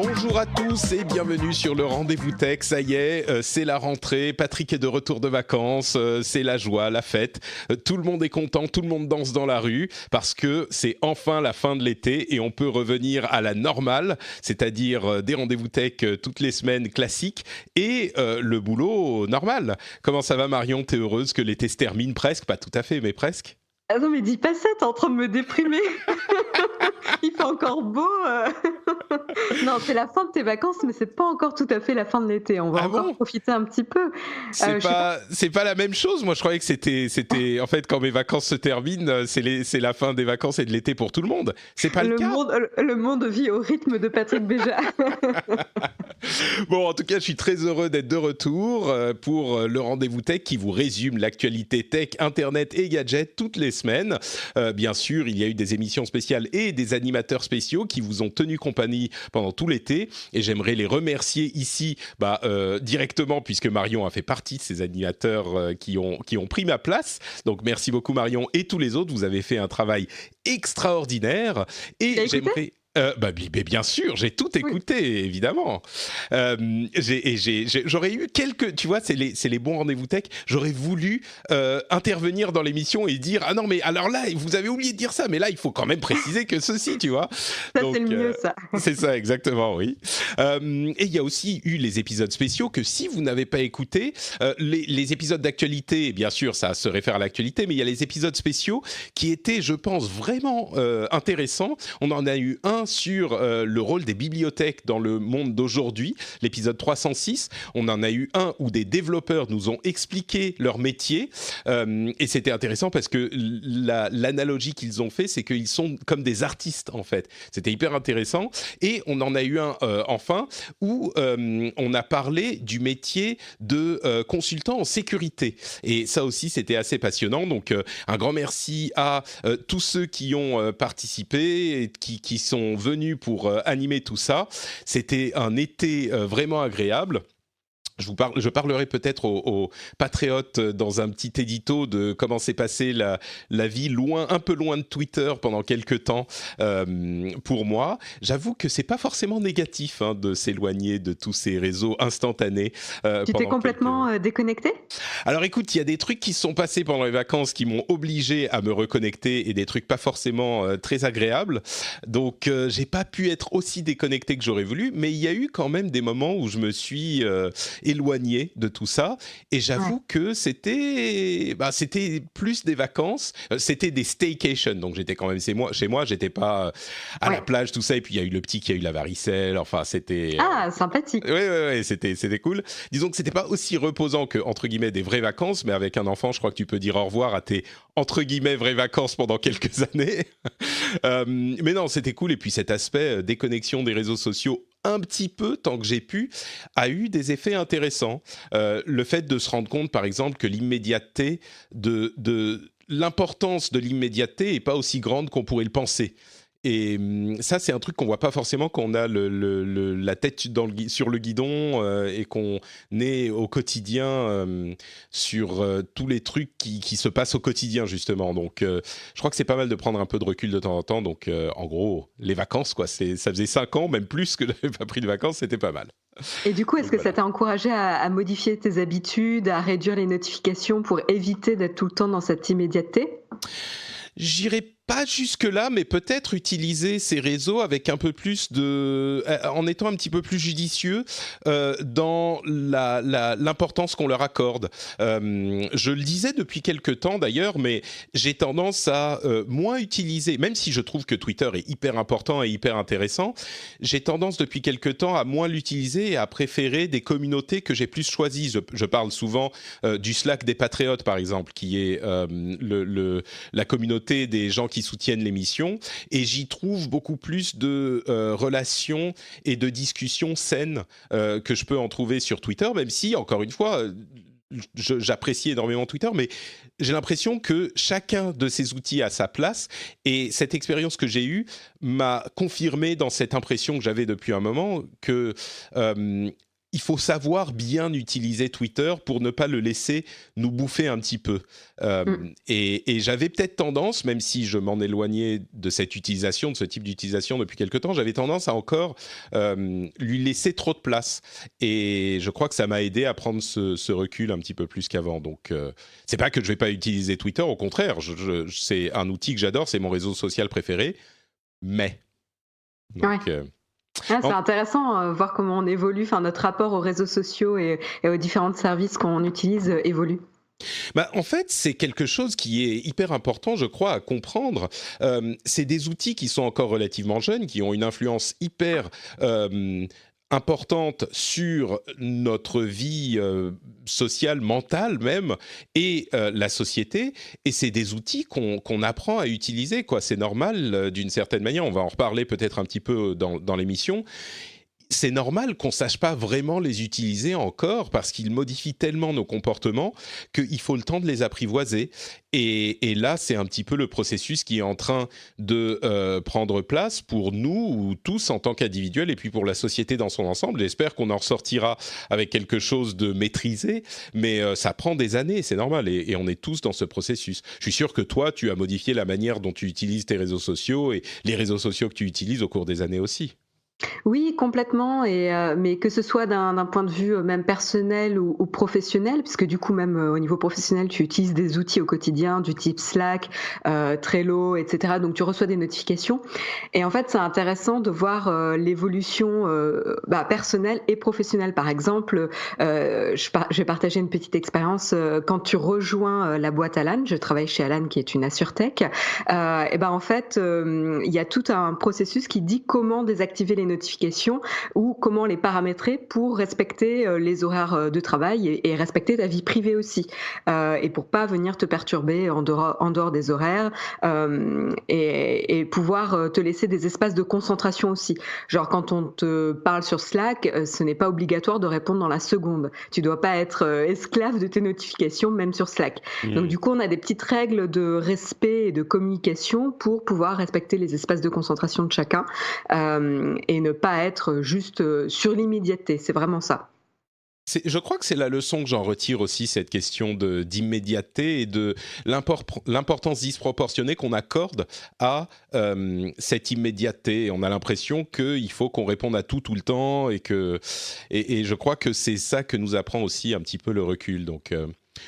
Bonjour à tous et bienvenue sur le Rendez-vous Tech. Ça y est, c'est la rentrée, Patrick est de retour de vacances, c'est la joie, la fête. Tout le monde est content, tout le monde danse dans la rue parce que c'est enfin la fin de l'été et on peut revenir à la normale, c'est-à-dire des Rendez-vous Tech toutes les semaines classiques et le boulot normal. Comment ça va Marion? T'es heureuse que l'été se termine presque? Pas tout à fait, mais presque. Ah non, mais dis pas ça, t'es en train de me déprimer. Il fait encore beau. Non, c'est la fin de tes vacances, mais c'est pas encore tout à fait la fin de l'été. On va Ah encore bon? profiter un petit peu. C'est Je sais pas. pas la même chose. Moi, je croyais que c'était en fait quand mes vacances se terminent, c'est la fin des vacances et de l'été pour tout le monde. C'est pas le cas. Le monde vit au rythme de Patrick Béja. Bon, en tout cas, je suis très heureux d'être de retour pour le Rendez-vous Tech qui vous résume l'actualité tech, internet et gadgets toutes les semaines. Bien sûr, il y a eu des émissions spéciales et des animateurs spéciaux qui vous ont tenu compagnie pendant tout l'été et j'aimerais les remercier ici directement puisque Marion a fait partie de ces animateurs qui ont pris ma place. Donc merci beaucoup Marion et tous les autres, vous avez fait un travail extraordinaire et T'as écouté? j'aimerais bien sûr, j'ai tout Oui. écouté, évidemment. J'aurais eu quelques, tu vois, c'est les bons rendez-vous tech. J'aurais voulu intervenir dans l'émission et dire ah non mais alors là vous avez oublié de dire ça, mais là il faut quand même préciser que ceci, tu vois. Ça, c'est Donc le mieux, ça. c'est ça exactement, oui. Et il y a aussi eu les épisodes spéciaux que si vous n'avez pas écouté, les épisodes d'actualité, bien sûr ça se réfère à l'actualité, mais il y a les épisodes spéciaux qui étaient, je pense, vraiment intéressants. On en a eu un sur le rôle des bibliothèques dans le monde d'aujourd'hui, l'épisode 306. On en a eu un où des développeurs nous ont expliqué leur métier et c'était intéressant parce que l'analogie qu'ils ont fait, c'est qu'ils sont comme des artistes en fait. C'était hyper intéressant. Et on en a eu un enfin où on a parlé du métier de consultant en sécurité. Et ça aussi, c'était assez passionnant. Donc un grand merci à tous ceux qui ont participé et qui sont venus pour animer tout ça. C'était un été vraiment agréable. Je parlerai peut-être aux patriotes dans un petit édito de comment s'est passée la vie un peu loin de Twitter pendant quelques temps pour moi. J'avoue que c'est pas forcément négatif de s'éloigner de tous ces réseaux instantanés Tu t'es pendant quelques... complètement déconnecté? Alors écoute, il y a des trucs qui se sont passés pendant les vacances qui m'ont obligé à me reconnecter et des trucs pas forcément très agréables. Donc j'ai pas pu être aussi déconnecté que j'aurais voulu, mais il y a eu quand même des moments où je me suis éloigné de tout ça et Ouais. j'avoue que c'était plus des vacances, c'était des staycations, donc j'étais quand même chez moi, j'étais pas à la Ouais. plage tout ça et puis il y a eu le petit qui a eu la varicelle, enfin c'était Ah, sympathique. ouais, c'était cool. Disons que c'était pas aussi reposant que entre guillemets des vraies vacances, mais avec un enfant, je crois que tu peux dire au revoir à tes entre guillemets vraies vacances pendant quelques années. Mais non, c'était cool et puis cet aspect déconnexion des réseaux sociaux un petit peu, tant que j'ai pu, a eu des effets intéressants. Le fait de se rendre compte, par exemple, que l'immédiateté de l'importance de l'immédiateté est pas aussi grande qu'on pourrait le penser. Et ça, c'est un truc qu'on voit pas forcément quand on a la tête sur le guidon et qu'on est au quotidien sur tous les trucs qui se passent au quotidien, justement. Donc, je crois que c'est pas mal de prendre un peu de recul de temps en temps. Donc, en gros, les vacances, quoi. Ça faisait 5 ans, même plus que j'avais pas pris de vacances, c'était pas mal. Et du coup, est-ce Donc, que ça voilà. t'a encouragé à modifier tes habitudes, à réduire les notifications pour éviter d'être tout le temps dans cette immédiateté? J'irai pas jusque-là, mais peut-être utiliser ces réseaux avec un peu plus en étant un petit peu plus judicieux dans l'importance qu'on leur accorde. Je le disais depuis quelque temps d'ailleurs, mais j'ai tendance à moins utiliser, même si je trouve que Twitter est hyper important et hyper intéressant, j'ai tendance depuis quelque temps à moins l'utiliser et à préférer des communautés que j'ai plus choisies. Je parle souvent du Slack des Patriotes, par exemple, qui est la communauté des gens qui soutiennent l'émission, et j'y trouve beaucoup plus de relations et de discussions saines que je peux en trouver sur Twitter, même si, encore une fois, j'apprécie énormément Twitter, mais j'ai l'impression que chacun de ces outils a sa place, et cette expérience que j'ai eue m'a confirmé dans cette impression que j'avais depuis un moment que il faut savoir bien utiliser Twitter pour ne pas le laisser nous bouffer un petit peu. Et j'avais peut-être tendance, même si je m'en éloignais de cette utilisation, de ce type d'utilisation depuis quelque temps, j'avais tendance à encore lui laisser trop de place. Et je crois que ça m'a aidé à prendre ce recul un petit peu plus qu'avant. Donc, c'est pas que je vais pas utiliser Twitter, au contraire, c'est un outil que j'adore, c'est mon réseau social préféré, mais... Donc, c'est intéressant voir comment on évolue, enfin notre rapport aux réseaux sociaux et aux différents services qu'on utilise évolue. En fait, c'est quelque chose qui est hyper important, je crois, à comprendre. C'est des outils qui sont encore relativement jeunes, qui ont une influence hyper importante sur notre vie sociale, mentale même, et la société. Et c'est des outils qu'on apprend à utiliser, quoi. C'est normal d'une certaine manière. On va en reparler peut-être un petit peu dans l'émission. C'est normal qu'on ne sache pas vraiment les utiliser encore parce qu'ils modifient tellement nos comportements qu'il faut le temps de les apprivoiser. Et là, c'est un petit peu le processus qui est en train de prendre place pour nous tous en tant qu'individuels et puis pour la société dans son ensemble. J'espère qu'on en ressortira avec quelque chose de maîtrisé, mais ça prend des années, c'est normal, et on est tous dans ce processus. Je suis sûr que toi, tu as modifié la manière dont tu utilises tes réseaux sociaux et les réseaux sociaux que tu utilises au cours des années aussi. Oui, complètement, mais que ce soit d'un point de vue même personnel ou professionnel, puisque du coup même au niveau professionnel, tu utilises des outils au quotidien du type Slack, Trello, etc. Donc tu reçois des notifications. Et en fait, c'est intéressant de voir l'évolution personnelle et professionnelle. Par exemple, je vais partager une petite expérience. Quand tu rejoins la boîte Alan, je travaille chez Alan, qui est une AssureTech, en fait, il y a tout un processus qui dit comment désactiver les notifications ou comment les paramétrer pour respecter les horaires de travail et respecter ta vie privée aussi, et pour pas venir te perturber en dehors des horaires, et pouvoir te laisser des espaces de concentration aussi. Genre quand on te parle sur Slack, ce n'est pas obligatoire de répondre dans la seconde. Tu dois pas être esclave de tes notifications même sur Slack. Donc du coup, on a des petites règles de respect et de communication pour pouvoir respecter les espaces de concentration de chacun, et ne pas être juste sur l'immédiateté. C'est vraiment ça. Je crois que c'est la leçon que j'en retire aussi, cette question d'immédiateté et de l'importance disproportionnée qu'on accorde à cette immédiateté. On a l'impression qu'il faut qu'on réponde à tout le temps et je crois que c'est ça que nous apprend aussi un petit peu le recul. Donc,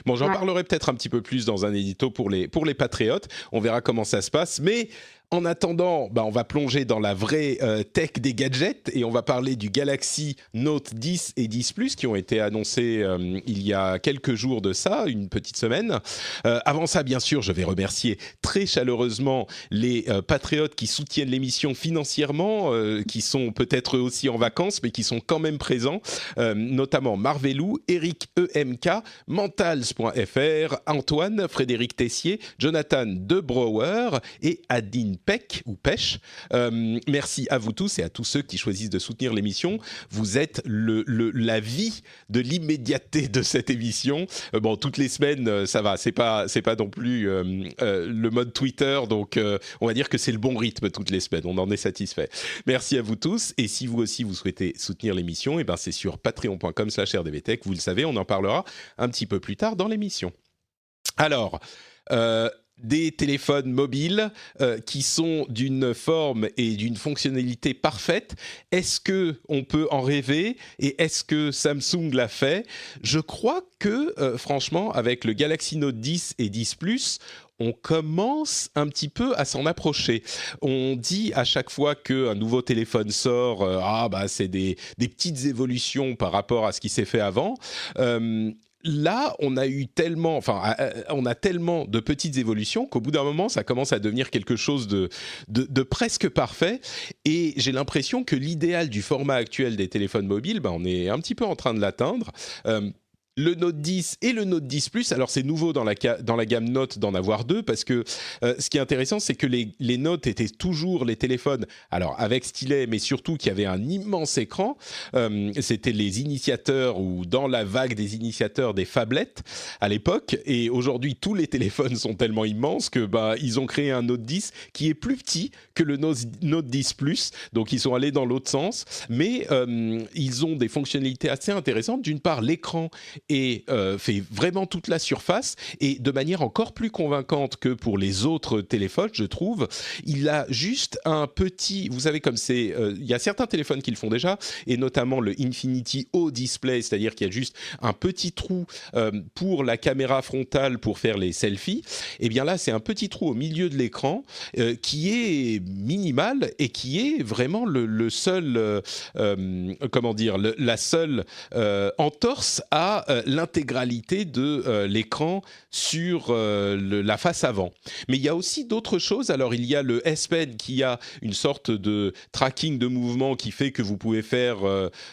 j'en parlerai peut-être un petit peu plus dans un édito pour les patriotes. On verra comment ça se passe, mais... En attendant, on va plonger dans la vraie tech des gadgets et on va parler du Galaxy Note 10 et 10 Plus qui ont été annoncés il y a quelques jours de ça, une petite semaine. Avant ça, bien sûr, je vais remercier très chaleureusement les patriotes qui soutiennent l'émission financièrement, qui sont peut-être eux aussi en vacances, mais qui sont quand même présents, notamment Marvelou, Eric EMK, Mentals.fr, Antoine, Frédéric Tessier, Jonathan Debrower et Adine Peck ou Pêche. Merci à vous tous et à tous ceux qui choisissent de soutenir l'émission. Vous êtes la vie de l'immédiateté de cette émission. Toutes les semaines, ça va. C'est pas non plus le mode Twitter, donc on va dire que c'est le bon rythme toutes les semaines. On en est satisfait. Merci à vous tous. Et si vous aussi vous souhaitez soutenir l'émission, c'est sur patreon.com/rdvtech. Vous le savez, on en parlera un petit peu plus tard dans l'émission. Alors. Des téléphones mobiles qui sont d'une forme et d'une fonctionnalité parfaite. Est-ce qu'on peut en rêver et est-ce que Samsung l'a fait ? Je crois que, franchement, avec le Galaxy Note 10 et 10 Plus, on commence un petit peu à s'en approcher. On dit à chaque fois qu'un nouveau téléphone sort, c'est des petites évolutions par rapport à ce qui s'est fait avant. Là, on a tellement de petites évolutions qu'au bout d'un moment, ça commence à devenir quelque chose de presque parfait. Et j'ai l'impression que l'idéal du format actuel des téléphones mobiles, on est un petit peu en train de l'atteindre. le Note 10 et le Note 10 Plus. Alors c'est nouveau dans la gamme Note d'en avoir deux parce que ce qui est intéressant, c'est que les Note étaient toujours les téléphones, alors avec stylet, mais surtout qui avaient un immense écran. C'était les initiateurs ou dans la vague des initiateurs des phablettes à l'époque. Et aujourd'hui, tous les téléphones sont tellement immenses que ils ont créé un Note 10 qui est plus petit que le Note 10 Plus. Donc ils sont allés dans l'autre sens, mais ils ont des fonctionnalités assez intéressantes. D'une part, l'écran et fait vraiment toute la surface et de manière encore plus convaincante que pour les autres téléphones, je trouve. Il a juste un petit, vous savez comme c'est, il y a certains téléphones qui le font déjà et notamment le Infinity O Display, c'est-à-dire qu'il y a juste un petit trou pour la caméra frontale pour faire les selfies. Et bien là, c'est un petit trou au milieu de l'écran qui est minimal et qui est vraiment le seul, comment dire, la seule entorse à l'intégralité de l'écran sur la face avant. Mais il y a aussi d'autres choses. Alors, il y a le S Pen qui a une sorte de tracking de mouvement qui fait que vous pouvez faire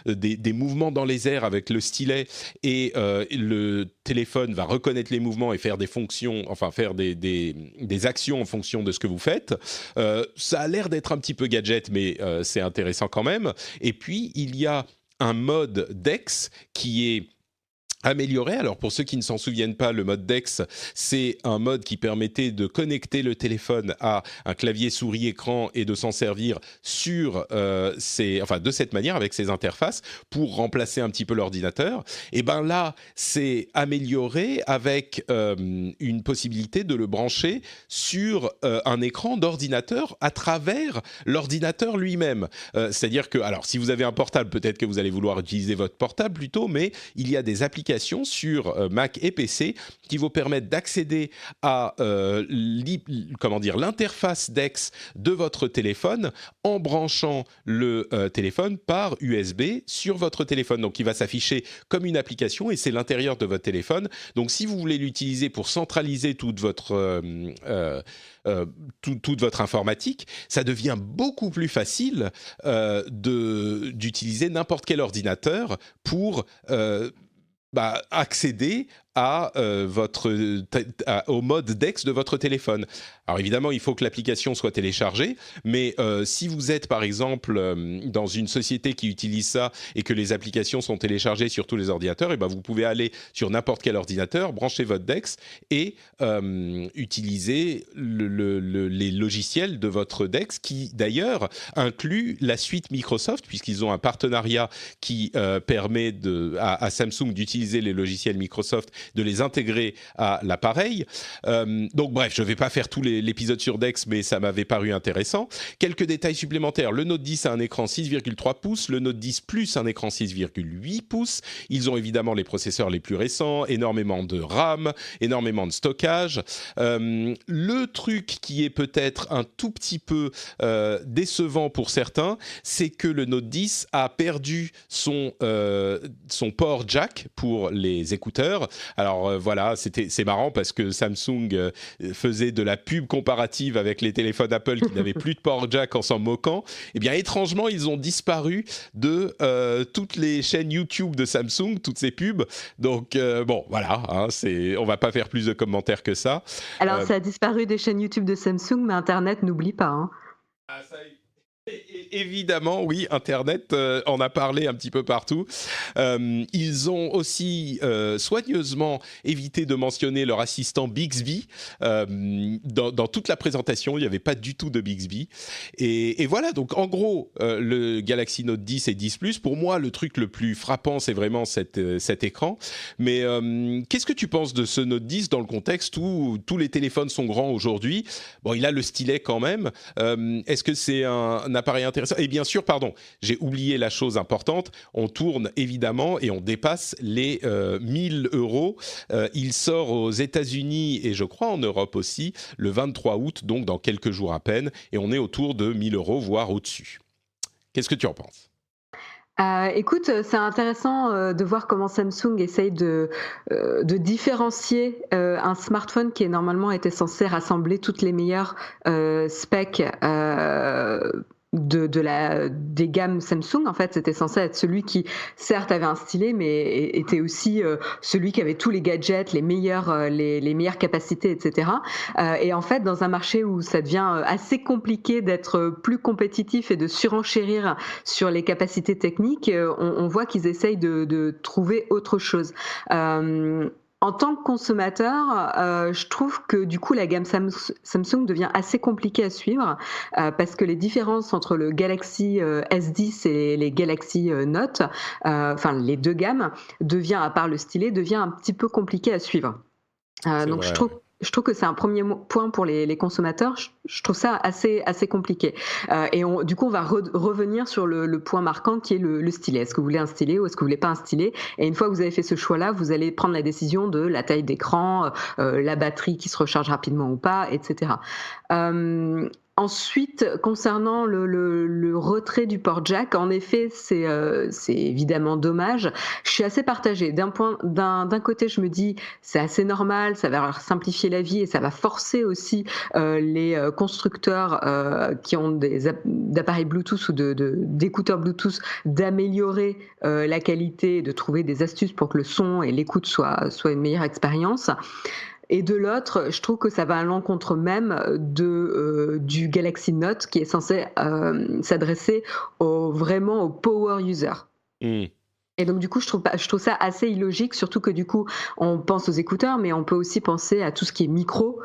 des mouvements dans les airs avec le stylet et le téléphone va reconnaître les mouvements et faire des fonctions, enfin faire des actions en fonction de ce que vous faites. Ça a l'air d'être un petit peu gadget, mais c'est intéressant quand même. Et puis, il y a un mode DeX qui est amélioré. Alors pour ceux qui ne s'en souviennent pas, le mode DeX, c'est un mode qui permettait de connecter le téléphone à un clavier souris écran et de s'en servir sur de cette manière avec ses interfaces pour remplacer un petit peu l'ordinateur. Et ben là, c'est amélioré avec une possibilité de le brancher sur un écran d'ordinateur à travers l'ordinateur lui-même. C'est-à-dire que, alors si vous avez un portable, peut-être que vous allez vouloir utiliser votre portable plutôt, mais il y a des applications sur Mac et PC qui vous permettent d'accéder à l'interface DeX de votre téléphone en branchant le téléphone par USB sur votre téléphone. Donc, il va s'afficher comme une application et c'est l'intérieur de votre téléphone. Donc, si vous voulez l'utiliser pour centraliser toute votre informatique, ça devient beaucoup plus facile d'utiliser n'importe quel ordinateur pour accéder à au mode DeX de votre téléphone. Alors évidemment, il faut que l'application soit téléchargée, mais si vous êtes par exemple dans une société qui utilise ça et que les applications sont téléchargées sur tous les ordinateurs, et vous pouvez aller sur n'importe quel ordinateur, brancher votre DeX et utiliser les logiciels de votre DeX qui d'ailleurs inclut la suite Microsoft puisqu'ils ont un partenariat qui permet à Samsung d'utiliser les logiciels Microsoft, de les intégrer à l'appareil. Donc bref, je ne vais pas faire tout l'épisode sur DeX, mais ça m'avait paru intéressant. Quelques détails supplémentaires. Le Note 10 a un écran 6,3 pouces, le Note 10 Plus un écran 6,8 pouces. Ils ont évidemment les processeurs les plus récents, énormément de RAM, énormément de stockage. Le truc qui est peut-être un tout petit peu décevant pour certains, c'est que le Note 10 a perdu son port jack pour les écouteurs. Alors voilà, c'est marrant parce que Samsung faisait de la pub comparative avec les téléphones Apple qui n'avaient plus de port jack en s'en moquant. Eh bien, étrangement, ils ont disparu de toutes les chaînes YouTube de Samsung, toutes ces pubs. Donc bon, voilà, on va pas faire plus de commentaires que ça. Alors, ça a disparu des chaînes YouTube de Samsung, mais Internet n'oublie pas. Évidemment, oui, Internet en a parlé un petit peu partout. Ils ont aussi soigneusement évité de mentionner leur assistant Bixby. Dans toute la présentation, il n'y avait pas du tout de Bixby. Et voilà, donc en gros, le Galaxy Note 10 et 10 Plus, pour moi, le truc le plus frappant, c'est vraiment cet écran. Mais qu'est-ce que tu penses de ce Note 10 dans le contexte où tous les téléphones sont grands aujourd'hui ? Bon, il a le stylet quand même. Est-ce que c'est un appareil intéressant ? Et bien sûr, pardon, j'ai oublié la chose importante, on tourne évidemment et on dépasse les 1000 €. Il sort aux États-Unis et je crois en Europe aussi le 23 août, donc dans quelques jours à peine, et on est autour de 1000 €, voire au-dessus. Qu'est-ce que tu en penses ? Écoute, c'est intéressant de voir comment Samsung essaye de différencier un smartphone qui normalement était censé rassembler toutes les meilleures specs des gammes Samsung. En fait, c'était censé être celui qui, certes, avait un stylet, mais était aussi celui qui avait tous les gadgets, les meilleures capacités, etc. Et en fait, dans un marché où ça devient assez compliqué d'être plus compétitif et de surenchérir sur les capacités techniques, on voit qu'ils essayent de trouver autre chose. En tant que consommateur, je trouve que du coup la gamme Samsung devient assez compliquée à suivre parce que les différences entre le Galaxy S10 et les Galaxy Note, enfin les deux gammes, à part le stylet, devient un petit peu compliqué à suivre. Donc vrai. Je trouve que c'est un premier point pour les consommateurs. Je trouve ça assez compliqué. Et du coup, on va revenir sur le point marquant qui est le stylet. Est-ce que vous voulez un stylet ou est-ce que vous voulez pas un stylet? Et une fois que vous avez fait ce choix-là, vous allez prendre la décision de la taille d'écran, la batterie qui se recharge rapidement ou pas, etc. Ensuite, concernant le retrait du port jack, en effet, c'est évidemment dommage. Je suis assez partagée. D'un côté, je me dis c'est assez normal, ça va leur simplifier la vie et ça va forcer aussi les constructeurs qui ont d'appareils Bluetooth ou d'écouteurs Bluetooth d'améliorer la qualité, de trouver des astuces pour que le son et l'écoute soient une meilleure expérience. Et de l'autre, je trouve que ça va à l'encontre même du Galaxy Note qui est censé s'adresser vraiment aux power users. Et donc du coup, je trouve ça assez illogique, surtout que du coup, on pense aux écouteurs, mais on peut aussi penser à tout ce qui est micro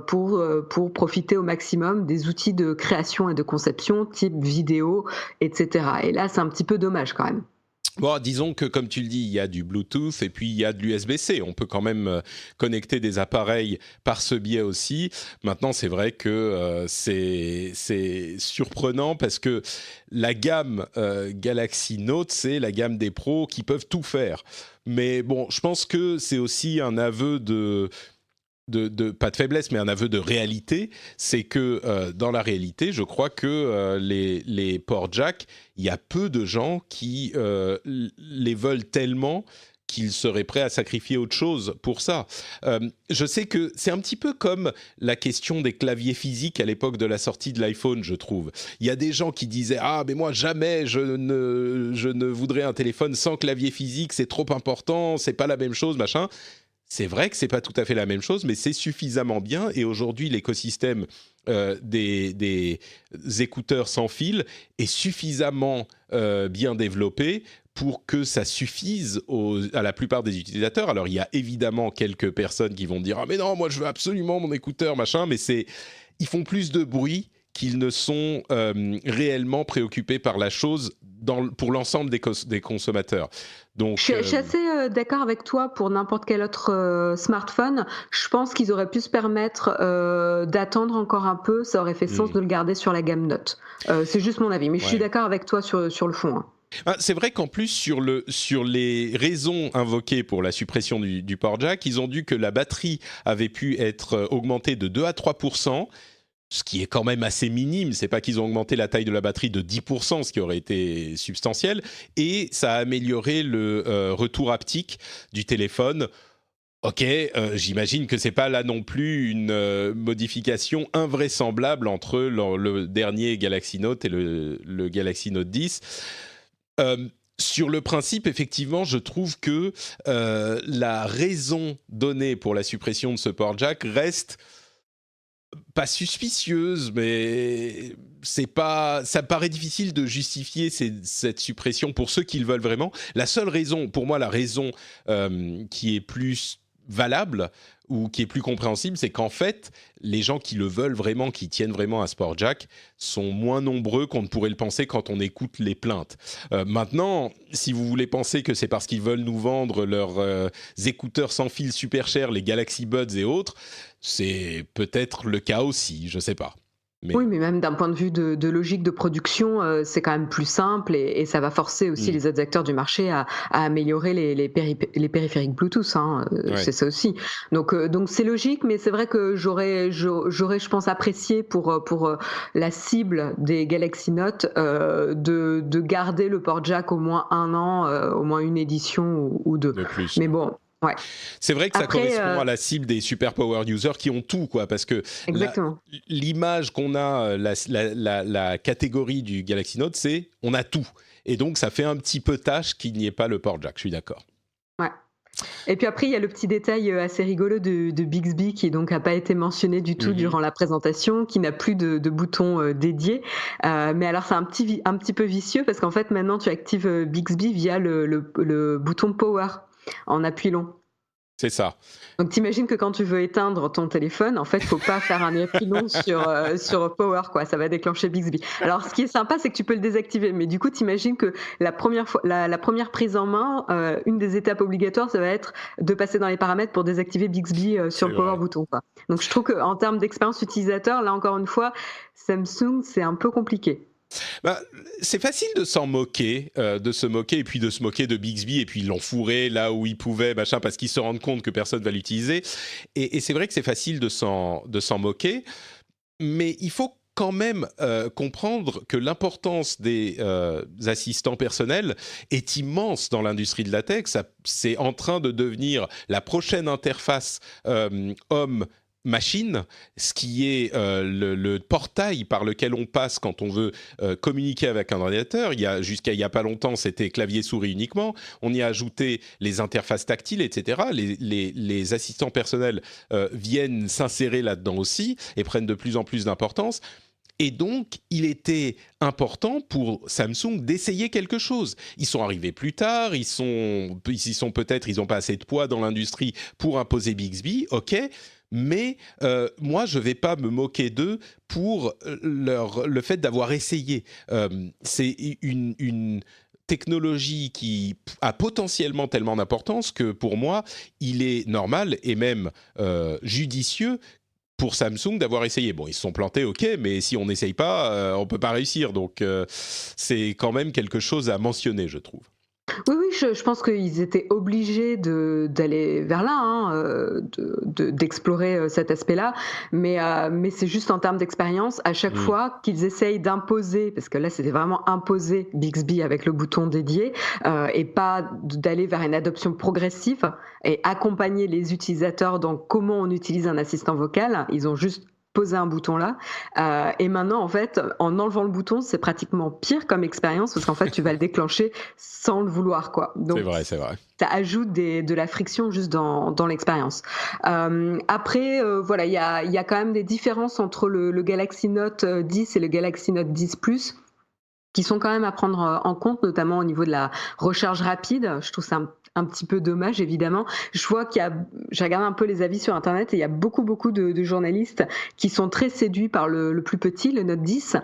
pour profiter au maximum des outils de création et de conception, type vidéo, etc. Et là, c'est un petit peu dommage quand même. Bon, disons que comme tu le dis, il y a du Bluetooth et puis il y a de l'USB-C. On peut quand même connecter des appareils par ce biais aussi. Maintenant, c'est vrai que c'est surprenant parce que la gamme Galaxy Note, c'est la gamme des pros qui peuvent tout faire. Mais bon, je pense que c'est aussi un aveu pas de faiblesse, mais un aveu de réalité, c'est que dans la réalité, je crois que les ports jack, il y a peu de gens qui les veulent tellement qu'ils seraient prêts à sacrifier autre chose pour ça. Je sais que c'est un petit peu comme la question des claviers physiques à l'époque de la sortie de l'iPhone, je trouve. Il y a des gens qui disaient « Ah, mais moi, jamais je ne voudrais un téléphone sans clavier physique, c'est trop important, c'est pas la même chose, machin ». C'est vrai que c'est pas tout à fait la même chose, mais c'est suffisamment bien. Et aujourd'hui, l'écosystème des écouteurs sans fil est suffisamment bien développé pour que ça suffise à la plupart des utilisateurs. Alors, il y a évidemment quelques personnes qui vont dire « Ah mais non, moi je veux absolument mon écouteur, machin », mais ils font plus de bruit qu'ils ne sont réellement préoccupés par la chose pour l'ensemble des consommateurs. Donc, je suis assez d'accord avec toi pour n'importe quel autre smartphone. Je pense qu'ils auraient pu se permettre d'attendre encore un peu. Ça aurait fait sens de le garder sur la gamme Note. C'est juste mon avis, mais je suis d'accord avec toi sur le fond. Hein. C'est vrai qu'en plus, sur les raisons invoquées pour la suppression du port jack, ils ont dit que la batterie avait pu être augmentée de 2 à 3%. Ce qui est quand même assez minime, c'est pas qu'ils ont augmenté la taille de la batterie de 10%, ce qui aurait été substantiel, et ça a amélioré le retour haptique du téléphone. Ok, j'imagine que c'est pas là non plus une modification invraisemblable entre le dernier Galaxy Note et le Galaxy Note 10. Sur le principe, effectivement, je trouve que la raison donnée pour la suppression de ce port jack reste pas suspicieuse, mais ça paraît difficile de justifier cette suppression pour ceux qui le veulent vraiment. La seule raison, pour moi, la raison qui est plus valable ou qui est plus compréhensible, c'est qu'en fait, les gens qui le veulent vraiment, qui tiennent vraiment à ce port jack, sont moins nombreux qu'on ne pourrait le penser quand on écoute les plaintes. Maintenant, si vous voulez penser que c'est parce qu'ils veulent nous vendre leurs écouteurs sans fil super chers, les Galaxy Buds et autres, c'est peut-être le cas aussi, je ne sais pas. Oui, mais même d'un point de vue de logique de production, c'est quand même plus simple et ça va forcer aussi les autres acteurs du marché à améliorer les périphériques Bluetooth. Hein, Ouais. C'est ça aussi. Donc c'est logique, mais c'est vrai que j'aurais, je pense, apprécié pour la cible des Galaxy Note de garder le port jack au moins un an, au moins une édition ou deux. De plus. Mais bon. Ouais. C'est vrai que ça Après, correspond à la cible des super power users qui ont tout, quoi, parce que exactement. l'image qu'on a, la catégorie du Galaxy Note, c'est on a tout. Et donc, ça fait un petit peu tâche qu'il n'y ait pas le port jack, je suis d'accord. Ouais. Et puis après, il y a le petit détail assez rigolo de Bixby qui donc a pas été mentionné du tout durant la présentation, qui n'a plus de bouton dédié. Mais alors c'est un petit peu vicieux parce qu'en fait maintenant tu actives Bixby via le bouton Power en appui long. C'est ça. Donc t'imagines que quand tu veux éteindre ton téléphone, en fait, faut pas faire un appui long sur Power, quoi. Ça va déclencher Bixby. Alors, ce qui est sympa, c'est que tu peux le désactiver. Mais du coup, t'imagines que la première prise en main, une des étapes obligatoires, ça va être de passer dans les paramètres pour désactiver Bixby sur le Power bouton, quoi. Donc, je trouve qu'en termes d'expérience utilisateur, là encore une fois, Samsung, c'est un peu compliqué. Bah, c'est facile de s'en moquer, de se moquer et puis de se moquer de Bixby et puis ils l'ont fourré là où ils pouvaient, machin, parce qu'ils se rendent compte que personne va l'utiliser. Et c'est vrai que c'est facile de s'en moquer, mais il faut quand même comprendre que l'importance des assistants personnels est immense dans l'industrie de la tech. C'est en train de devenir la prochaine interface homme-machine, ce qui est le portail par lequel on passe quand on veut communiquer avec un ordinateur. Jusqu'à il n'y a pas longtemps, c'était clavier-souris uniquement. On y a ajouté les interfaces tactiles, etc. Les assistants personnels viennent s'insérer là-dedans aussi et prennent de plus en plus d'importance. Et donc, il était important pour Samsung d'essayer quelque chose. Ils sont arrivés plus tard, ils n'ont pas assez de poids dans l'industrie pour imposer Bixby, ok. Mais moi, je ne vais pas me moquer d'eux pour le fait d'avoir essayé. C'est une technologie qui a potentiellement tellement d'importance que pour moi, il est normal et même judicieux pour Samsung d'avoir essayé. Bon, ils se sont plantés, ok, mais si on n'essaye pas, on ne peut pas réussir. Donc, c'est quand même quelque chose à mentionner, je trouve. Oui, oui, je pense qu'ils étaient obligés d'aller vers là, hein, d'explorer cet aspect-là. Mais c'est juste en termes d'expérience, à chaque fois qu'ils essayent d'imposer, parce que là c'était vraiment imposer Bixby avec le bouton dédié, et pas d'aller vers une adoption progressive et accompagner les utilisateurs dans comment on utilise un assistant vocal. Ils ont juste poser un bouton là. Et maintenant, en fait, en enlevant le bouton, c'est pratiquement pire comme expérience parce qu'en fait, tu vas le déclencher sans le vouloir, quoi. Donc, c'est vrai. Ça ajoute de la friction juste dans l'expérience. Après, voilà, il y a quand même des différences entre le Galaxy Note 10 et le Galaxy Note 10 Plus qui sont quand même à prendre en compte, notamment au niveau de la recharge rapide. Je trouve ça un petit peu dommage, évidemment. Je vois j'ai regardé un peu les avis sur Internet et il y a beaucoup de journalistes qui sont très séduits par le plus petit, le Note 10.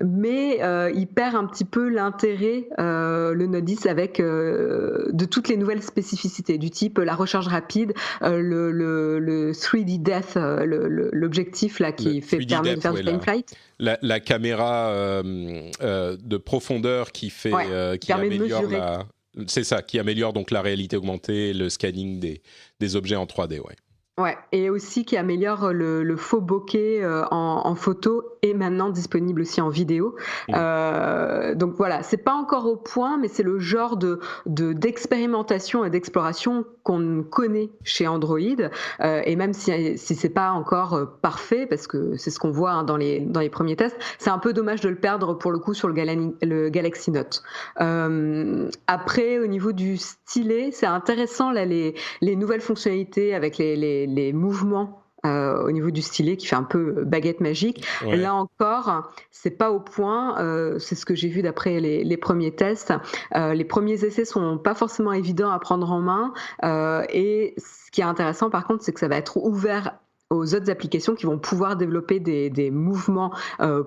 Mais il perd un petit peu l'intérêt, le Note 10, avec de toutes les nouvelles spécificités, du type la recharge rapide, le 3D Death, l'objectif là qui permet de faire du time flight. La caméra de profondeur qui améliore c'est ça, qui améliore donc la réalité augmentée, le scanning des objets en 3D, ouais. Ouais, et aussi qui améliore le faux bokeh en photo et maintenant disponible aussi en vidéo. Donc voilà, c'est pas encore au point, mais c'est le genre d'expérimentation et d'exploration qu'on connaît chez Android. Et même si c'est pas encore parfait, parce que c'est ce qu'on voit dans les premiers tests, c'est un peu dommage de le perdre pour le coup sur le Galaxy Note. Après, au niveau du stylet, c'est intéressant là les nouvelles fonctionnalités avec les mouvements au niveau du stylet qui fait un peu baguette magique. Ouais. Là encore, c'est pas au point. C'est ce que j'ai vu d'après les premiers tests. Les premiers essais sont pas forcément évidents à prendre en main. Et ce qui est intéressant, par contre, c'est que ça va être ouvert aux autres applications qui vont pouvoir développer des mouvements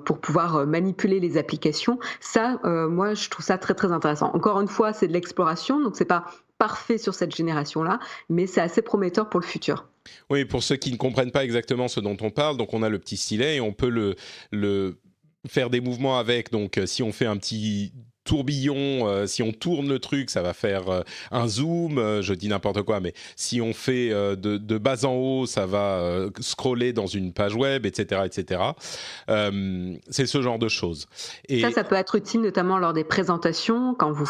pour pouvoir manipuler les applications. Ça, moi, je trouve ça très, très intéressant. Encore une fois, c'est de l'exploration, donc c'est pas parfait sur cette génération-là, mais c'est assez prometteur pour le futur. Oui, pour ceux qui ne comprennent pas exactement ce dont on parle, donc on a le petit stylet et on peut le faire des mouvements avec. Donc, si on fait un petit tourbillon, si on tourne le truc, ça va faire un zoom, je dis n'importe quoi, mais si on fait de bas en haut, ça va scroller dans une page web, etc., etc. C'est ce genre de choses. Et ça peut être utile notamment lors des présentations, quand vous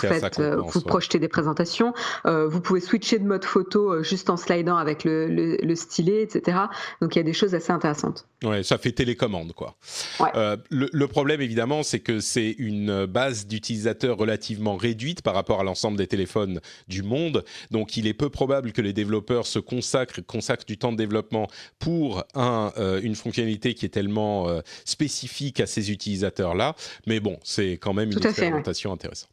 projetez des présentations. Vous pouvez switcher de mode photo juste en slidant avec le stylet, etc. Donc il y a des choses assez intéressantes. Ouais, ça fait télécommande, quoi. Ouais. Le problème, évidemment, c'est que c'est une base d'utilisateurs relativement réduite par rapport à l'ensemble des téléphones du monde. Donc, il est peu probable que les développeurs se consacrent du temps de développement pour une fonctionnalité qui est tellement spécifique à ces utilisateurs-là. Mais bon, c'est quand même une expérimentation intéressante.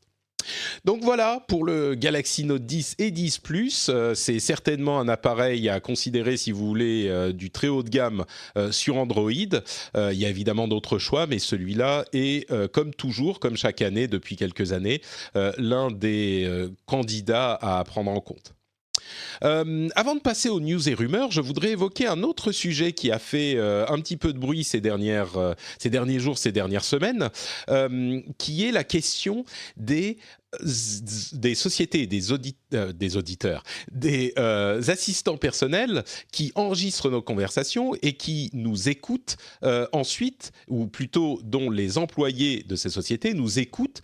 Donc voilà pour le Galaxy Note 10 et 10 Plus. C'est certainement un appareil à considérer si vous voulez du très haut de gamme sur Android. Il y a évidemment d'autres choix, mais celui-là est, comme toujours, comme chaque année depuis quelques années, l'un des candidats à prendre en compte. Avant de passer aux news et rumeurs, je voudrais évoquer un autre sujet qui a fait un petit peu de bruit ces derniers jours, ces dernières semaines, qui est la question des sociétés, des auditeurs, des assistants personnels qui enregistrent nos conversations et qui nous écoutent ensuite, ou plutôt dont les employés de ces sociétés nous écoutent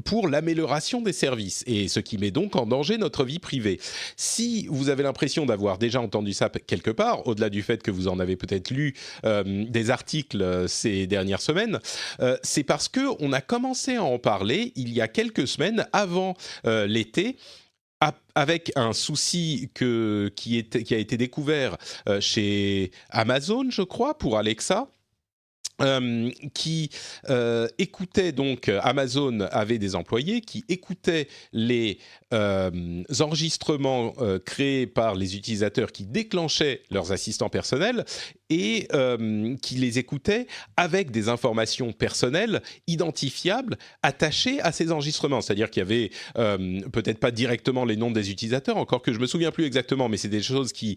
pour l'amélioration des services, et ce qui met donc en danger notre vie privée. Si vous avez l'impression d'avoir déjà entendu ça quelque part, au-delà du fait que vous en avez peut-être lu des articles ces dernières semaines, c'est parce qu'on a commencé à en parler il y a quelques semaines, avant l'été, avec un souci qui a été découvert chez Amazon, je crois, pour Alexa. Qui écoutait donc, Amazon avait des employés qui écoutaient les enregistrements créés par les utilisateurs qui déclenchaient leurs assistants personnels et qui les écoutaient avec des informations personnelles identifiables attachées à ces enregistrements. C'est-à-dire qu'il y avait peut-être pas directement les noms des utilisateurs, encore que je me souviens plus exactement, mais c'est des choses qui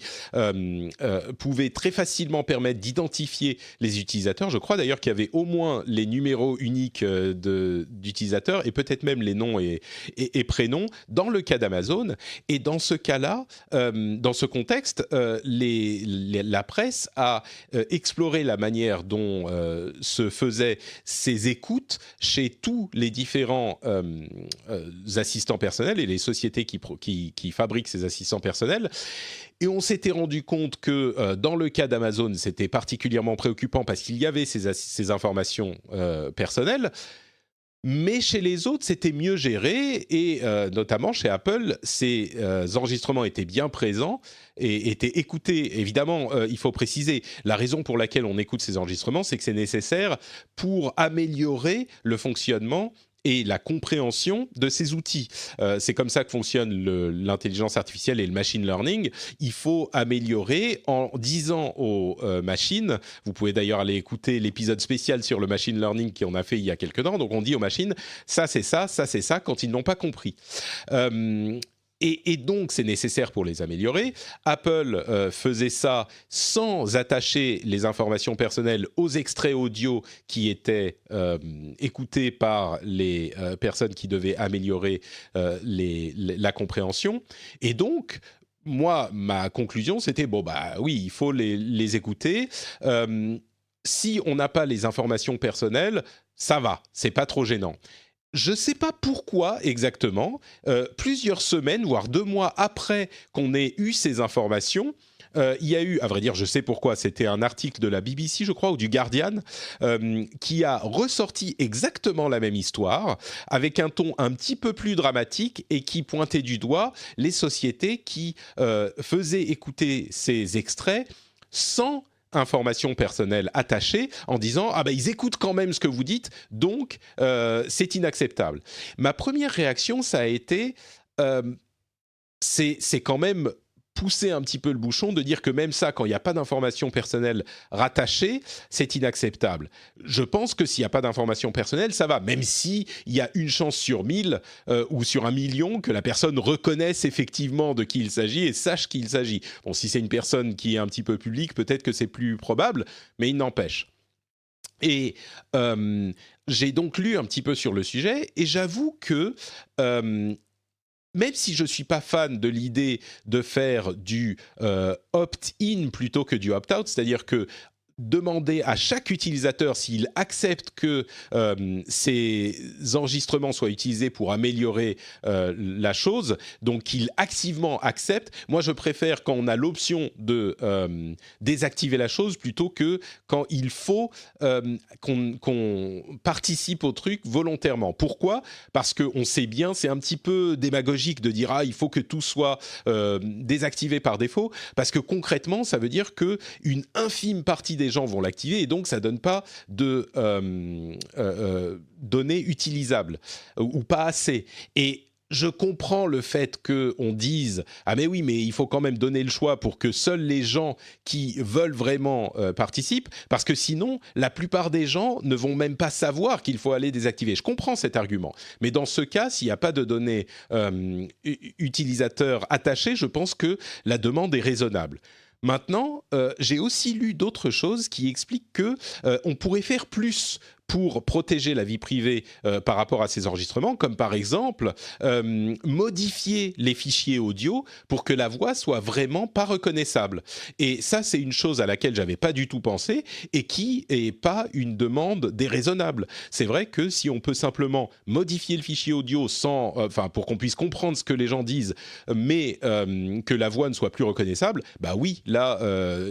pouvaient très facilement permettre d'identifier les utilisateurs. Je crois d'ailleurs qu'il y avait au moins les numéros uniques d'utilisateurs et peut-être même les noms et prénoms dans le cas d'Amazon. Et dans ce cas-là, dans ce contexte, la presse a exploré la manière dont se faisaient ces écoutes chez tous les différents assistants personnels et les sociétés qui fabriquent ces assistants personnels. Et on s'était rendu compte que dans le cas d'Amazon, c'était particulièrement préoccupant parce qu'il y avait ces informations personnelles. Mais chez les autres, c'était mieux géré et notamment chez Apple, ces enregistrements étaient bien présents et étaient écoutés. Évidemment, il faut préciser, la raison pour laquelle on écoute ces enregistrements, c'est que c'est nécessaire pour améliorer le fonctionnement et la compréhension de ces outils. C'est comme ça que fonctionne l'intelligence artificielle et le machine learning. Il faut améliorer en disant aux machines, vous pouvez d'ailleurs aller écouter l'épisode spécial sur le machine learning qu'on a fait il y a quelques temps, donc on dit aux machines, ça c'est ça, ça c'est ça, quand ils n'ont pas compris. Et donc, c'est nécessaire pour les améliorer. Apple faisait ça sans attacher les informations personnelles aux extraits audio qui étaient écoutés par les personnes qui devaient améliorer la compréhension. Et donc, moi, ma conclusion, c'était, bon, bah oui, il faut les écouter. Si on n'a pas les informations personnelles, ça va, c'est pas trop gênant. Je ne sais pas pourquoi exactement, plusieurs semaines, voire 2 mois après qu'on ait eu ces informations, il y a eu, à vrai dire, je sais pourquoi, c'était un article de la BBC, je crois, ou du Guardian, qui a ressorti exactement la même histoire, avec un ton un petit peu plus dramatique et qui pointait du doigt les sociétés qui faisaient écouter ces extraits sans informations personnelles attachées en disant « Ah ben ils écoutent quand même ce que vous dites, donc c'est inacceptable ». Ma première réaction, ça a été c'est quand même pousser un petit peu le bouchon de dire que même ça, quand il n'y a pas d'informations personnelles rattachées, c'est inacceptable. Je pense que s'il n'y a pas d'informations personnelles, ça va, même s'il y a une chance sur 1000 ou sur 1 million que la personne reconnaisse effectivement de qui il s'agit et sache qui il s'agit. Bon, si c'est une personne qui est un petit peu publique, peut-être que c'est plus probable, mais il n'empêche. Et j'ai donc lu un petit peu sur le sujet et j'avoue que même si je ne suis pas fan de l'idée de faire du opt-in plutôt que du opt-out, c'est-à-dire que demander à chaque utilisateur s'il accepte que ces enregistrements soient utilisés pour améliorer la chose, donc qu'il activement accepte. Moi, je préfère quand on a l'option de désactiver la chose plutôt que quand il faut qu'on participe au truc volontairement. Pourquoi ? Parce qu'on sait bien, c'est un petit peu démagogique de dire « Ah, il faut que tout soit désactivé par défaut », parce que concrètement, ça veut dire qu'une infime partie des gens vont l'activer et donc ça donne pas de données utilisables ou pas assez. Et je comprends le fait qu'on dise « Ah mais oui, mais il faut quand même donner le choix pour que seuls les gens qui veulent vraiment participent, parce que sinon, la plupart des gens ne vont même pas savoir qu'il faut aller désactiver. » Je comprends cet argument. Mais dans ce cas, s'il n'y a pas de données utilisateurs attachées, je pense que la demande est raisonnable. Maintenant, j'ai aussi lu d'autres choses qui expliquent que on pourrait faire plus pour protéger la vie privée par rapport à ces enregistrements, comme par exemple modifier les fichiers audio pour que la voix soit vraiment pas reconnaissable. Et ça, c'est une chose à laquelle j'avais pas du tout pensé et qui est pas une demande déraisonnable. C'est vrai que si on peut simplement modifier le fichier audio sans, pour qu'on puisse comprendre ce que les gens disent, mais que la voix ne soit plus reconnaissable, bah oui, là,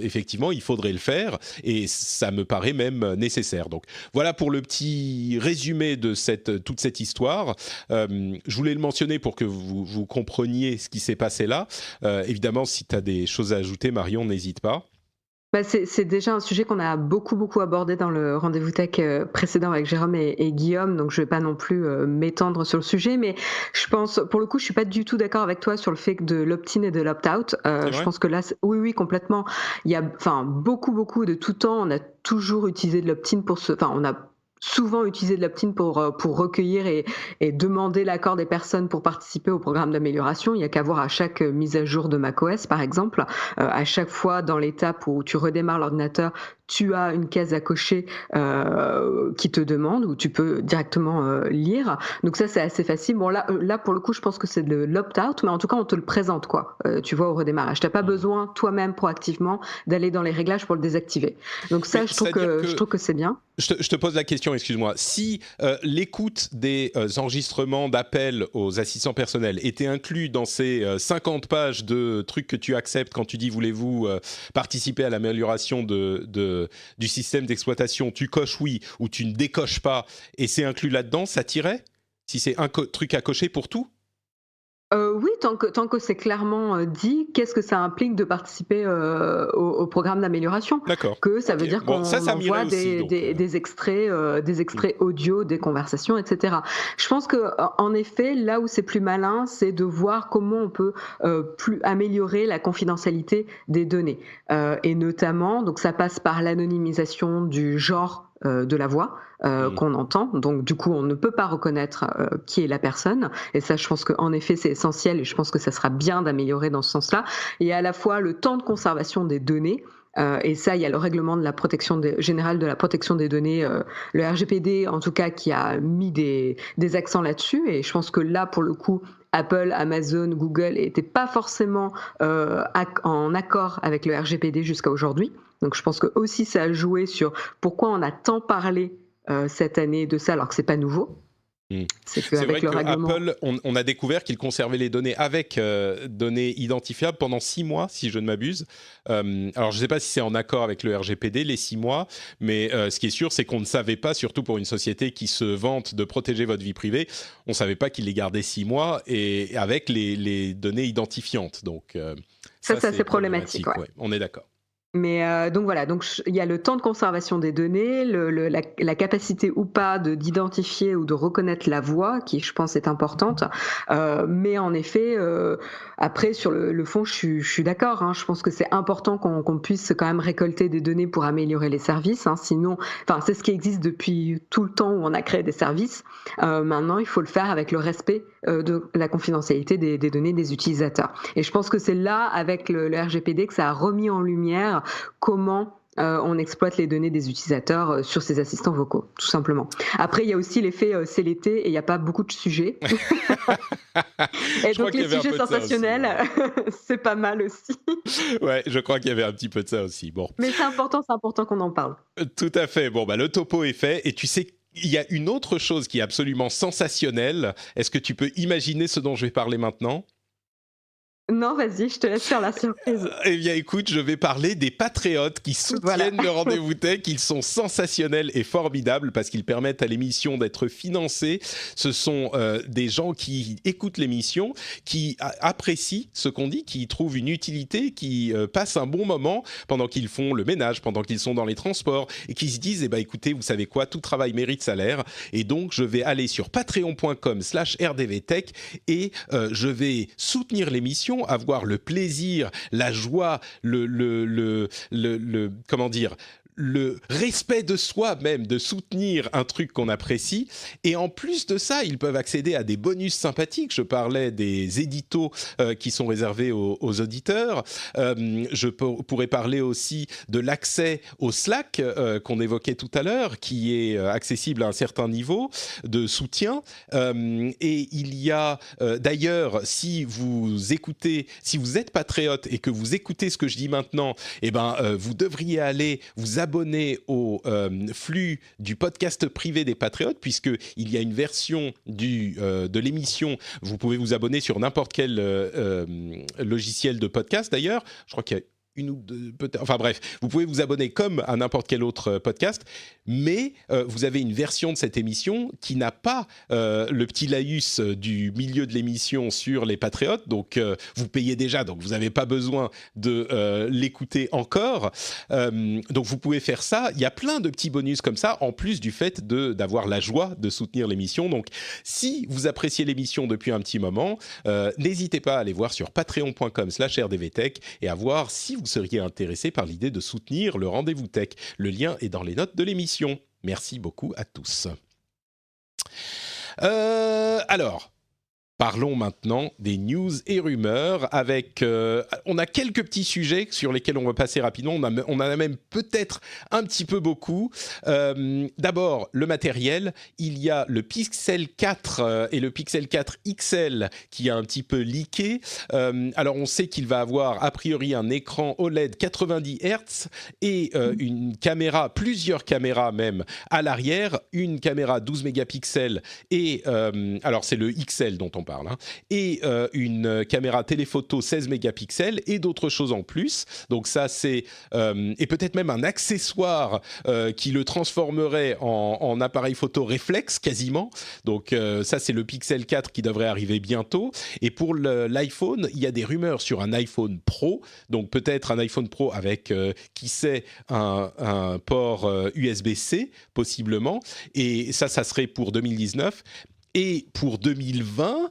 effectivement, il faudrait le faire et ça me paraît même nécessaire. Donc voilà pour le petit résumé de toute cette histoire. Je voulais le mentionner pour que vous compreniez ce qui s'est passé là. Évidemment, si tu as des choses à ajouter, Marion, n'hésite pas. Bah, c'est déjà un sujet qu'on a beaucoup abordé dans le rendez-vous tech précédent avec Jérôme et Guillaume, donc je vais pas non plus m'étendre sur le sujet, mais je pense, pour le coup, je suis pas du tout d'accord avec toi sur le fait de l'opt-in et de l'opt-out. Je pense que là, oui, complètement. Il y a, beaucoup de tout temps, on a toujours utilisé de l'opt-in on a souvent utilisé de l'opt-in pour recueillir et demander l'accord des personnes pour participer au programme d'amélioration. Il n'y a qu'à voir à chaque mise à jour de macOS, par exemple. À chaque fois, dans l'étape où tu redémarres l'ordinateur, tu as une case à cocher qui te demande, où tu peux directement lire. Donc ça, c'est assez facile. Bon, là, pour le coup, je pense que c'est de l'opt-out, mais en tout cas, on te le présente, quoi. Tu vois, au redémarrage. Tu n'as pas besoin, toi-même, proactivement, d'aller dans les réglages pour le désactiver. Donc ça, je trouve que c'est bien. Je te pose la question, excuse-moi. Si l'écoute des enregistrements d'appels aux assistants personnels était inclus dans ces 50 pages de trucs que tu acceptes quand tu dis « Voulez-vous participer à l'amélioration du système d'exploitation ?» Tu coches « Oui » ou tu ne décoches pas et c'est inclus là-dedans, ça t'irait ? Si c'est un truc à cocher pour tout ? Oui, tant que c'est clairement dit, qu'est-ce que ça implique de participer au programme d'amélioration. D'accord. Que ça veut dire qu'on envoie des extraits audio, des conversations, etc. Je pense que en effet, là où c'est plus malin, c'est de voir comment on peut plus améliorer la confidentialité des données. Et notamment, donc ça passe par l'anonymisation du genre de la voix qu'on entend. Donc, du coup, on ne peut pas reconnaître qui est la personne. Et ça, je pense qu'en effet, c'est essentiel et je pense que ça sera bien d'améliorer dans ce sens-là. Et à la fois, le temps de conservation des données. Et ça, il y a le règlement de la protection générale de la protection des données, le RGPD en tout cas, qui a mis des accents là-dessus. Et je pense que là, pour le coup, Apple, Amazon, Google n'étaient pas forcément en accord avec le RGPD jusqu'à aujourd'hui. Donc je pense que aussi ça a joué sur pourquoi on a tant parlé cette année de ça alors que c'est pas nouveau. C'est vrai qu'Apple, on a découvert qu'il conservait les données avec données identifiables pendant 6 mois, si je ne m'abuse. Alors, je ne sais pas si c'est en accord avec le RGPD, les 6 mois, mais ce qui est sûr, c'est qu'on ne savait pas, surtout pour une société qui se vante de protéger votre vie privée, on ne savait pas qu'il les gardait 6 mois et avec les données identifiantes. Donc, ça c'est problématique. Ouais. On est d'accord. Mais donc voilà, donc il y a le temps de conservation des données, la capacité ou pas d'identifier ou de reconnaître la voix, qui je pense est importante. Mais en effet, après sur le fond, je suis d'accord. Hein, je pense que c'est important qu'on puisse quand même récolter des données pour améliorer les services. Hein, sinon, c'est ce qui existe depuis tout le temps où on a créé des services. Maintenant, il faut le faire avec le respect de la confidentialité des données des utilisateurs. Et je pense que c'est là, avec le RGPD, que ça a remis en lumière comment on exploite les données des utilisateurs sur ces assistants vocaux, tout simplement. Après, il y a aussi l'effet c'est l'été et il n'y a pas beaucoup de sujets. Et Je crois donc qu'il y les avait un sujets peu de ça aussi. sensationnels, c'est pas mal aussi. Ouais, je crois qu'il y avait un petit peu de ça aussi. Bon, Mais c'est important qu'on en parle. tout à fait. Bon, bah, le topo est fait. Et tu sais, il y a une autre chose qui est absolument sensationnelle. Est-ce que tu peux imaginer ce dont je vais parler maintenant ? Non, vas-y, je te laisse faire la surprise. Eh bien, écoute, je vais parler des patriotes qui Voilà. soutiennent le rendez-vous tech. Ils sont sensationnels et formidables parce qu'ils permettent à l'émission d'être financée. Ce sont des gens qui écoutent l'émission, qui apprécient ce qu'on dit, qui y trouvent une utilité, qui passent un bon moment pendant qu'ils font le ménage, pendant qu'ils sont dans les transports et qui se disent, eh ben, écoutez, vous savez quoi, tout travail mérite salaire. Et donc, je vais aller sur patreon.com/rdvtech et je vais soutenir l'émission, avoir le plaisir, la joie, comment dire, le respect de soi même, de soutenir un truc qu'on apprécie. Et en plus de ça, ils peuvent accéder à des bonus sympathiques. Je parlais des éditos qui sont réservés aux auditeurs. Je pourrais parler aussi de l'accès au Slack qu'on évoquait tout à l'heure, qui est accessible à un certain niveau de soutien. Et il y a d'ailleurs, si vous êtes patriote et que vous écoutez ce que je dis maintenant, eh ben, vous devriez aller vous abonner au flux du podcast privé des patriotes, puisqu'il y a une version de l'émission. Vous pouvez vous abonner sur n'importe quel logiciel de podcast d'ailleurs. Je crois qu'il y a une ou deux, peut-être, enfin bref, vous pouvez vous abonner comme à n'importe quel autre podcast, mais vous avez une version de cette émission qui n'a pas le petit laïus du milieu de l'émission sur les patriotes, donc vous payez déjà, donc vous n'avez pas besoin de l'écouter encore, donc vous pouvez faire ça. Il y a plein de petits bonus comme ça, en plus du fait d'avoir la joie de soutenir l'émission. Donc si vous appréciez l'émission depuis un petit moment, n'hésitez pas à aller voir sur patreon.com/rdvtech et à voir si vous seriez intéressé par l'idée de soutenir le rendez-vous tech. Le lien est dans les notes de l'émission. Merci beaucoup à tous. Alors, parlons maintenant des news et rumeurs avec... on a quelques petits sujets sur lesquels on va passer rapidement. On en a même peut-être un petit peu beaucoup. D'abord, le matériel. Il y a le Pixel 4 et le Pixel 4 XL qui a un petit peu leaké. Alors, on sait qu'il va avoir a priori un écran OLED 90 Hz et une caméra, plusieurs caméras même, à l'arrière. Une caméra 12 mégapixels et... alors, c'est le XL dont on parle, hein, et une caméra téléphoto 16 mégapixels et d'autres choses en plus. Donc ça, c'est... et peut-être même un accessoire qui le transformerait en appareil photo réflexe quasiment. Donc ça, c'est le Pixel 4 qui devrait arriver bientôt. Et pour l'iPhone, il y a des rumeurs sur un iPhone Pro. Donc peut-être un iPhone Pro avec, qui sait, un port USB-C, possiblement. Et ça serait pour 2019. Et pour 2020,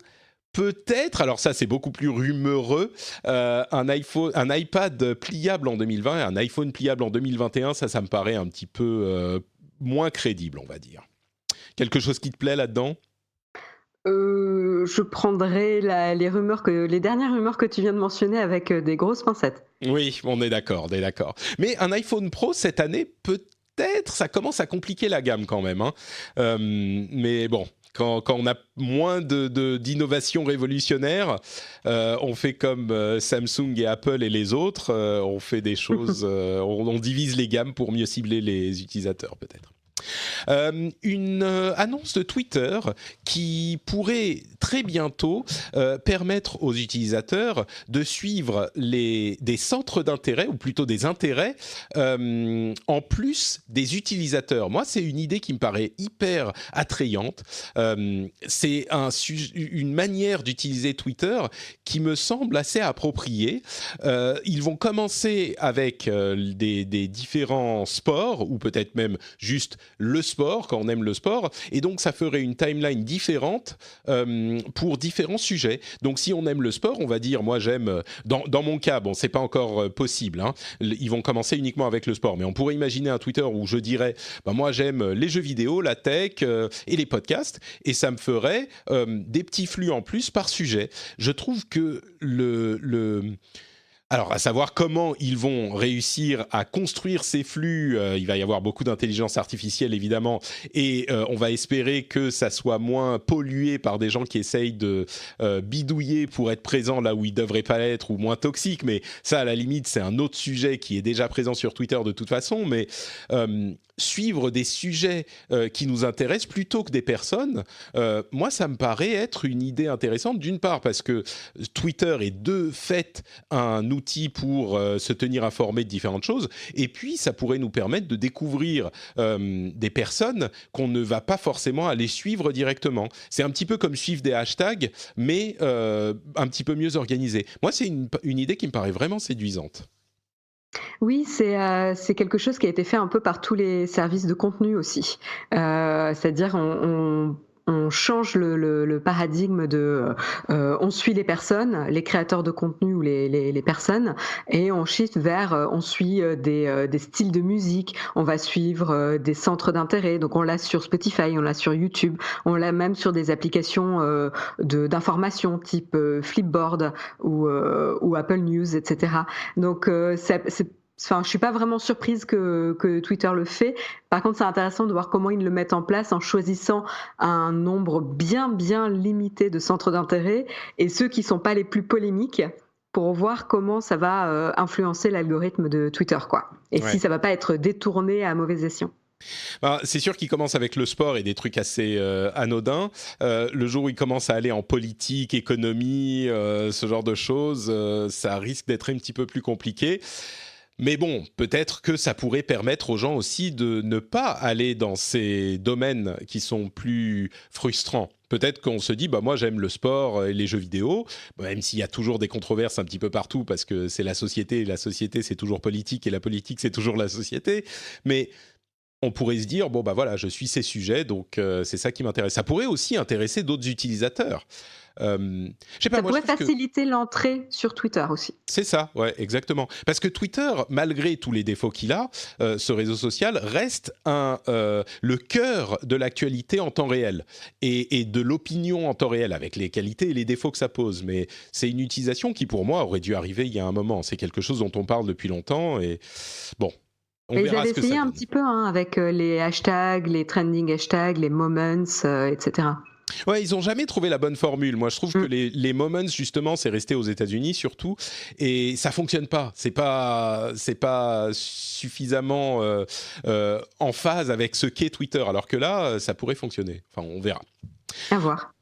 peut-être, alors ça c'est beaucoup plus rumeureux, un iPad pliable en 2020 et un iPhone pliable en 2021, ça me paraît un petit peu moins crédible, on va dire. Quelque chose qui te plaît là-dedans ? Je prendrais les dernières rumeurs que tu viens de mentionner avec des grosses pincettes. Oui, on est d'accord. Mais un iPhone Pro cette année, peut-être, ça commence à compliquer la gamme quand même, hein. Mais bon... Quand on a moins d'innovations révolutionnaires, on fait comme Samsung et Apple et les autres, on fait des choses, on divise les gammes pour mieux cibler les utilisateurs peut-être. Une annonce de Twitter qui pourrait très bientôt permettre aux utilisateurs de suivre des centres d'intérêt, ou plutôt des intérêts, en plus des utilisateurs. Moi, c'est une idée qui me paraît hyper attrayante. C'est une manière d'utiliser Twitter qui me semble assez appropriée. Ils vont commencer avec des différents sports, ou peut-être même juste le sport, quand on aime le sport, et donc ça ferait une timeline différente pour différents sujets. Donc si on aime le sport, on va dire, moi j'aime, dans mon cas, bon c'est pas encore possible, hein, ils vont commencer uniquement avec le sport, mais on pourrait imaginer un Twitter où je dirais, moi j'aime les jeux vidéo, la tech et les podcasts, et ça me ferait des petits flux en plus par sujet. Je trouve que Alors, à savoir comment ils vont réussir à construire ces flux, il va y avoir beaucoup d'intelligence artificielle évidemment, et on va espérer que ça soit moins pollué par des gens qui essayent de bidouiller pour être présents là où ils devraient pas être, ou moins toxiques. Mais ça, à la limite, c'est un autre sujet qui est déjà présent sur Twitter de toute façon. Mais suivre des sujets qui nous intéressent plutôt que des personnes, moi, ça me paraît être une idée intéressante. D'une part, parce que Twitter est de fait un outil pour se tenir informé de différentes choses, et puis ça pourrait nous permettre de découvrir des personnes qu'on ne va pas forcément aller suivre directement. C'est un petit peu comme suivre des hashtags, mais un petit peu mieux organisé. Moi, c'est une idée qui me paraît vraiment séduisante. Oui, c'est quelque chose qui a été fait un peu par tous les services de contenu aussi. C'est-à-dire on change le paradigme de, on suit les personnes, les créateurs de contenu ou les personnes et on shift vers, on suit, des styles de musique, on va suivre, des centres d'intérêt. Donc on l'a sur Spotify, on l'a sur YouTube, on l'a même sur des applications, d'information type, Flipboard ou Apple News et cetera. Donc c'est enfin, je suis pas vraiment surprise que Twitter le fait. Par contre, c'est intéressant de voir comment ils le mettent en place en choisissant un nombre bien, bien limité de centres d'intérêt et ceux qui sont pas les plus polémiques pour voir comment ça va influencer l'algorithme de Twitter, quoi. Et si Ouais. ça va pas être détourné à mauvais escient. Ben, c'est sûr qu'il commence avec le sport et des trucs assez anodins. Le jour où il commence à aller en politique, économie, ce genre de choses, ça risque d'être un petit peu plus compliqué. Mais bon, peut-être que ça pourrait permettre aux gens aussi de ne pas aller dans ces domaines qui sont plus frustrants. Peut-être qu'on se dit, bah moi j'aime le sport et les jeux vidéo, même s'il y a toujours des controverses un petit peu partout parce que c'est la société, et la société c'est toujours politique et la politique c'est toujours la société. Mais on pourrait se dire, bon bah voilà, je suis ces sujets, donc c'est ça qui m'intéresse. Ça pourrait aussi intéresser d'autres utilisateurs. Je sais pas, Ça moi je pourrait trouve que faciliter l'entrée sur Twitter aussi. c'est ça, ouais, exactement. Parce que Twitter, malgré tous les défauts qu'il a, ce réseau social reste le cœur de l'actualité en temps réel et de l'opinion en temps réel, avec les qualités et les défauts que ça pose. Mais c'est une utilisation qui, pour moi, aurait dû arriver il y a un moment. C'est quelque chose dont on parle depuis longtemps et bon, on Et ils verra avaient ce que ça essayé un donne. petit peu hein, avec les hashtags, les trending hashtags, les moments, etc. Ouais, ils ont jamais trouvé la bonne formule. Moi, je trouve que Mm. les moments, justement, c'est resté aux États-Unis surtout, et ça fonctionne pas. C'est pas suffisamment en phase avec ce qu'est Twitter. Alors que là, ça pourrait fonctionner. Enfin, on verra. À voir.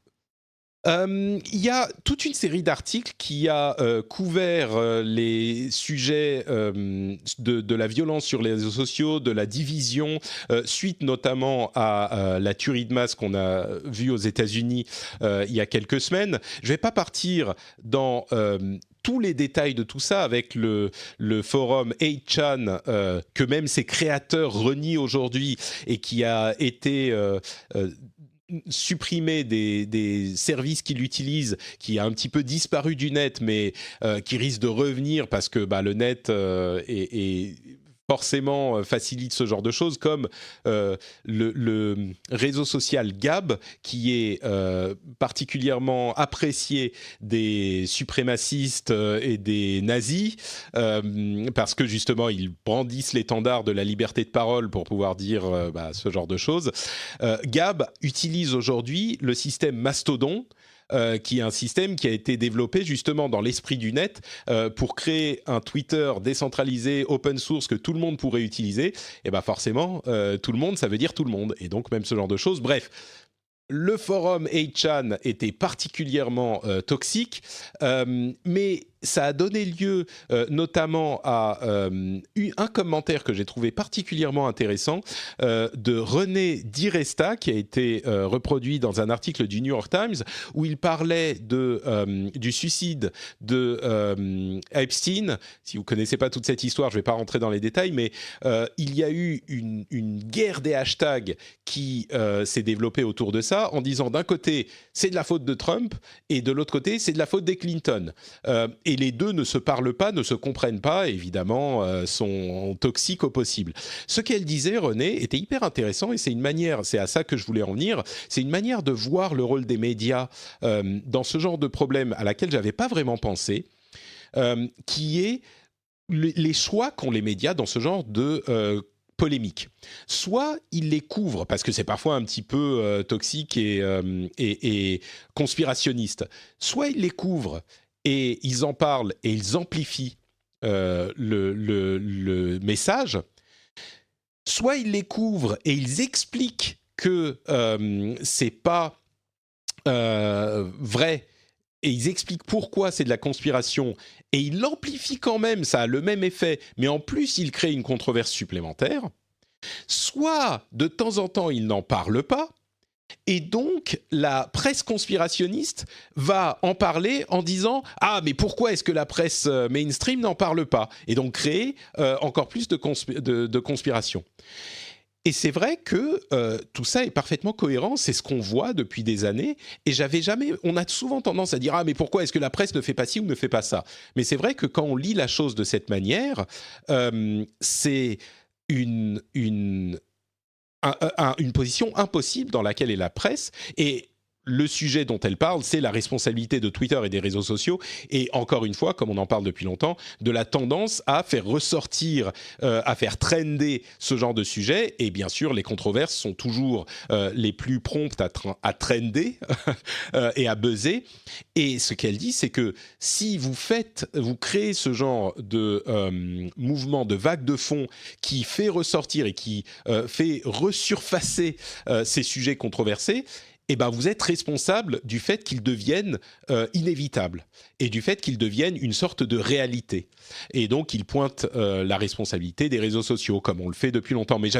Il y a toute une série d'articles qui a couvert les sujets de la violence sur les réseaux sociaux, de la division, suite notamment à la tuerie de masse qu'on a vue aux États-Unis il y a quelques semaines. Je ne vais pas partir dans tous les détails de tout ça avec le forum 8chan que même ses créateurs renient aujourd'hui et qui a été supprimer des services qu'il utilise, qui a un petit peu disparu du net, mais qui risque de revenir parce que bah, le net est forcément facilite ce genre de choses, comme le réseau social Gab, qui est particulièrement apprécié des suprémacistes et des nazis, parce que justement, ils brandissent l'étendard de la liberté de parole pour pouvoir dire bah, ce genre de choses. Gab utilise aujourd'hui le système Mastodon, qui est un système qui a été développé justement dans l'esprit du net pour créer un Twitter décentralisé, open source que tout le monde pourrait utiliser. Et bien forcément, tout le monde, ça veut dire tout le monde. Et donc même ce genre de choses. Bref, le forum 8chan était particulièrement toxique, mais ça a donné lieu notamment à un commentaire que j'ai trouvé particulièrement intéressant de René Diresta, qui a été reproduit dans un article du New York Times, où il parlait du suicide de Epstein. Si vous ne connaissez pas toute cette histoire, je ne vais pas rentrer dans les détails, mais il y a eu une guerre des hashtags qui s'est développée autour de ça, en disant d'un côté, c'est de la faute de Trump, et de l'autre côté, c'est de la faute des Clinton. Et les deux ne se parlent pas, ne se comprennent pas, évidemment, sont toxiques au possible. Ce qu'elle disait, René, était hyper intéressant, et c'est une manière, c'est à ça que je voulais en venir, c'est une manière de voir le rôle des médias dans ce genre de problème à laquelle j'avais pas vraiment pensé. qui est les choix qu'ont les médias dans ce genre de polémique. Soit ils les couvrent, parce que c'est parfois un petit peu toxique et conspirationniste, soit ils les couvrent et ils en parlent et ils amplifient le message, soit ils les couvrent et ils expliquent que c'est pas vrai, et ils expliquent pourquoi c'est de la conspiration, et ils l'amplifient quand même, ça a le même effet, mais en plus ils créent une controverse supplémentaire. Soit de temps en temps ils n'en parlent pas, et donc la presse conspirationniste va en parler en disant « Ah, mais pourquoi est-ce que la presse mainstream n'en parle pas ?» et donc créer encore plus de conspiration. Et c'est vrai que tout ça est parfaitement cohérent, c'est ce qu'on voit depuis des années, et on a souvent tendance à dire « Ah, mais pourquoi est-ce que la presse ne fait pas ci ou ne fait pas ça ?» Mais c'est vrai que quand on lit la chose de cette manière, c'est une position impossible dans laquelle est la presse, et le sujet dont elle parle, c'est la responsabilité de Twitter et des réseaux sociaux, et encore une fois, comme on en parle depuis longtemps, de la tendance à faire ressortir, à faire trender ce genre de sujet, et bien sûr, les controverses sont toujours les plus promptes à trender et à buzzer, et ce qu'elle dit, c'est que si vous créez ce genre de mouvement, de vague de fond qui fait ressortir et qui fait resurfacer ces sujets controversés, eh ben vous êtes responsable du fait qu'ils deviennent inévitables et du fait qu'ils deviennent une sorte de réalité. Et donc, il pointe la responsabilité des réseaux sociaux, comme on le fait depuis longtemps. Mais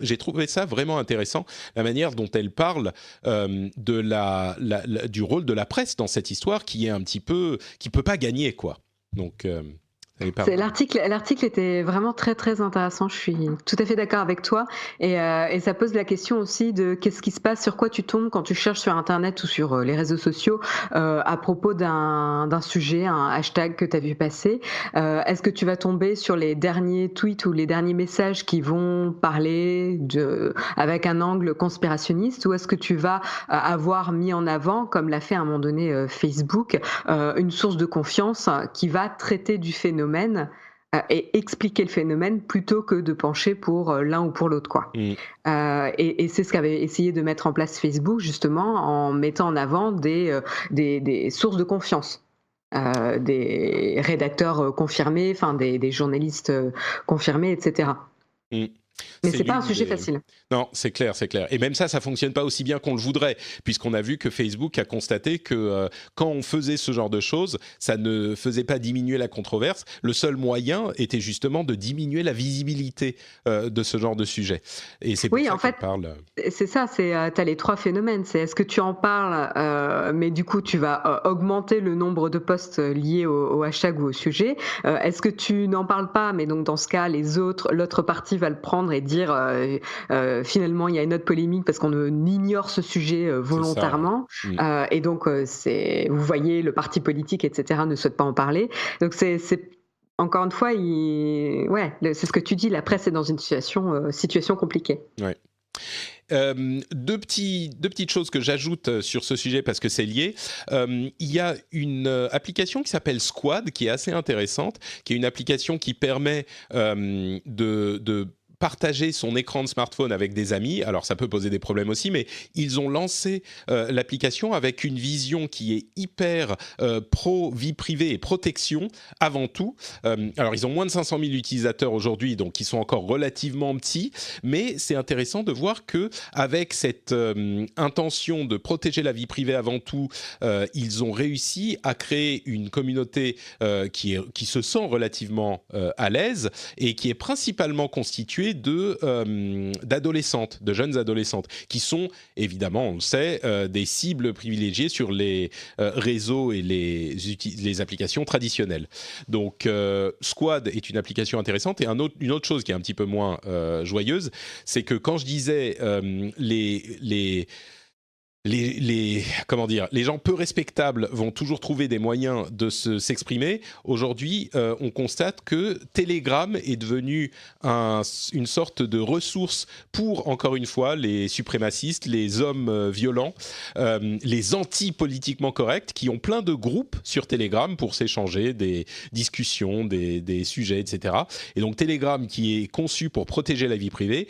j'ai trouvé ça vraiment intéressant, la manière dont elle parle du rôle de la presse dans cette histoire qui est un petit peu... qui ne peut pas gagner, quoi. Donc... L'article était vraiment très très intéressant. Je suis tout à fait d'accord avec toi, et ça pose la question aussi de qu'est-ce qui se passe, sur quoi tu tombes quand tu cherches sur Internet ou sur les réseaux sociaux à propos d'un sujet, un hashtag que tu as vu passer. Est-ce que tu vas tomber sur les derniers tweets ou les derniers messages qui vont parler avec un angle conspirationniste, ou est-ce que tu vas avoir mis en avant, comme l'a fait à un moment donné Facebook, une source de confiance qui va traiter du phénomène et expliquer le phénomène plutôt que de pencher pour l'un ou pour l'autre, quoi. Et c'est ce qu'avait essayé de mettre en place Facebook, justement, en mettant en avant des sources de confiance. Des rédacteurs confirmés, enfin des journalistes confirmés, etc. Mais c'est pas un sujet facile. Non, c'est clair. Et même ça fonctionne pas aussi bien qu'on le voudrait, puisqu'on a vu que Facebook a constaté que quand on faisait ce genre de choses, ça ne faisait pas diminuer la controverse. Le seul moyen était justement de diminuer la visibilité de ce genre de sujet. Et c'est pour ça qu'on parle. C'est ça, t'as les trois phénomènes. C'est est-ce que tu en parles, mais du coup tu vas augmenter le nombre de posts liés au hashtag ou au sujet. Est-ce que tu n'en parles pas, mais donc dans ce cas, l'autre partie va le prendre et dire finalement il y a une autre polémique parce qu'on ignore ce sujet volontairement, et donc vous voyez, le parti politique, etc., ne souhaite pas en parler. Donc c'est encore une fois, c'est ce que tu dis, la presse est dans une situation compliquée. Ouais. Deux petites choses que j'ajoute sur ce sujet parce que c'est lié. Il y a une application qui s'appelle Squad qui est assez intéressante, qui est une application qui permet de partager son écran de smartphone avec des amis. Alors ça peut poser des problèmes aussi, mais ils ont lancé l'application avec une vision qui est hyper pro vie privée et protection avant tout. Alors ils ont moins de 500 000 utilisateurs aujourd'hui, donc ils sont encore relativement petits, mais c'est intéressant de voir que avec cette intention de protéger la vie privée avant tout, ils ont réussi à créer une communauté qui se sent relativement à l'aise et qui est principalement constituée d'adolescentes, de jeunes adolescentes, qui sont évidemment, on le sait, des cibles privilégiées sur les réseaux et les applications traditionnelles. Donc, Squad est une application intéressante. Et une autre chose qui est un petit peu moins joyeuse, c'est que quand je disais comment dire, les gens peu respectables vont toujours trouver des moyens de s'exprimer. Aujourd'hui, on constate que Telegram est devenu une sorte de ressource pour, encore une fois, les suprémacistes, les hommes violents, les anti-politiquement corrects, qui ont plein de groupes sur Telegram pour s'échanger des discussions, des sujets, etc. Et donc Telegram, qui est conçu pour protéger la vie privée.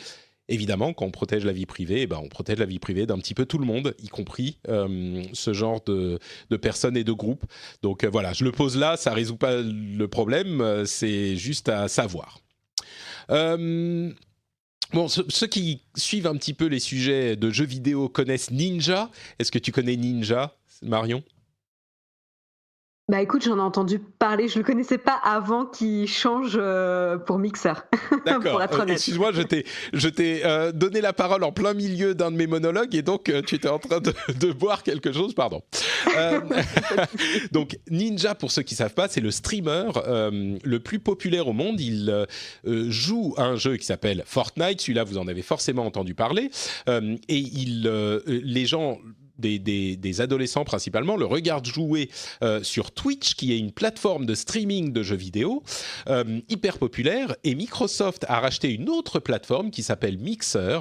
Évidemment, quand on protège la vie privée, on protège la vie privée d'un petit peu tout le monde, y compris ce genre de personnes et de groupes. Donc voilà, je le pose là, ça ne résout pas le problème, c'est juste à savoir. Bon, ceux qui suivent un petit peu les sujets de jeux vidéo connaissent Ninja. Est-ce que tu connais Ninja, Marion ? Bah écoute, j'en ai entendu parler, je le connaissais pas avant qu'il change pour Mixer. D'accord, pour être honnête. Excuse-moi, je t'ai donné la parole en plein milieu d'un de mes monologues et donc tu étais en train de boire quelque chose, pardon. Donc Ninja, pour ceux qui ne savent pas, c'est le streamer le plus populaire au monde. Il joue à un jeu qui s'appelle Fortnite, celui-là vous en avez forcément entendu parler, et les gens... Des adolescents principalement, le regardent jouer sur Twitch, qui est une plateforme de streaming de jeux vidéo hyper populaire, et Microsoft a racheté une autre plateforme qui s'appelle Mixer,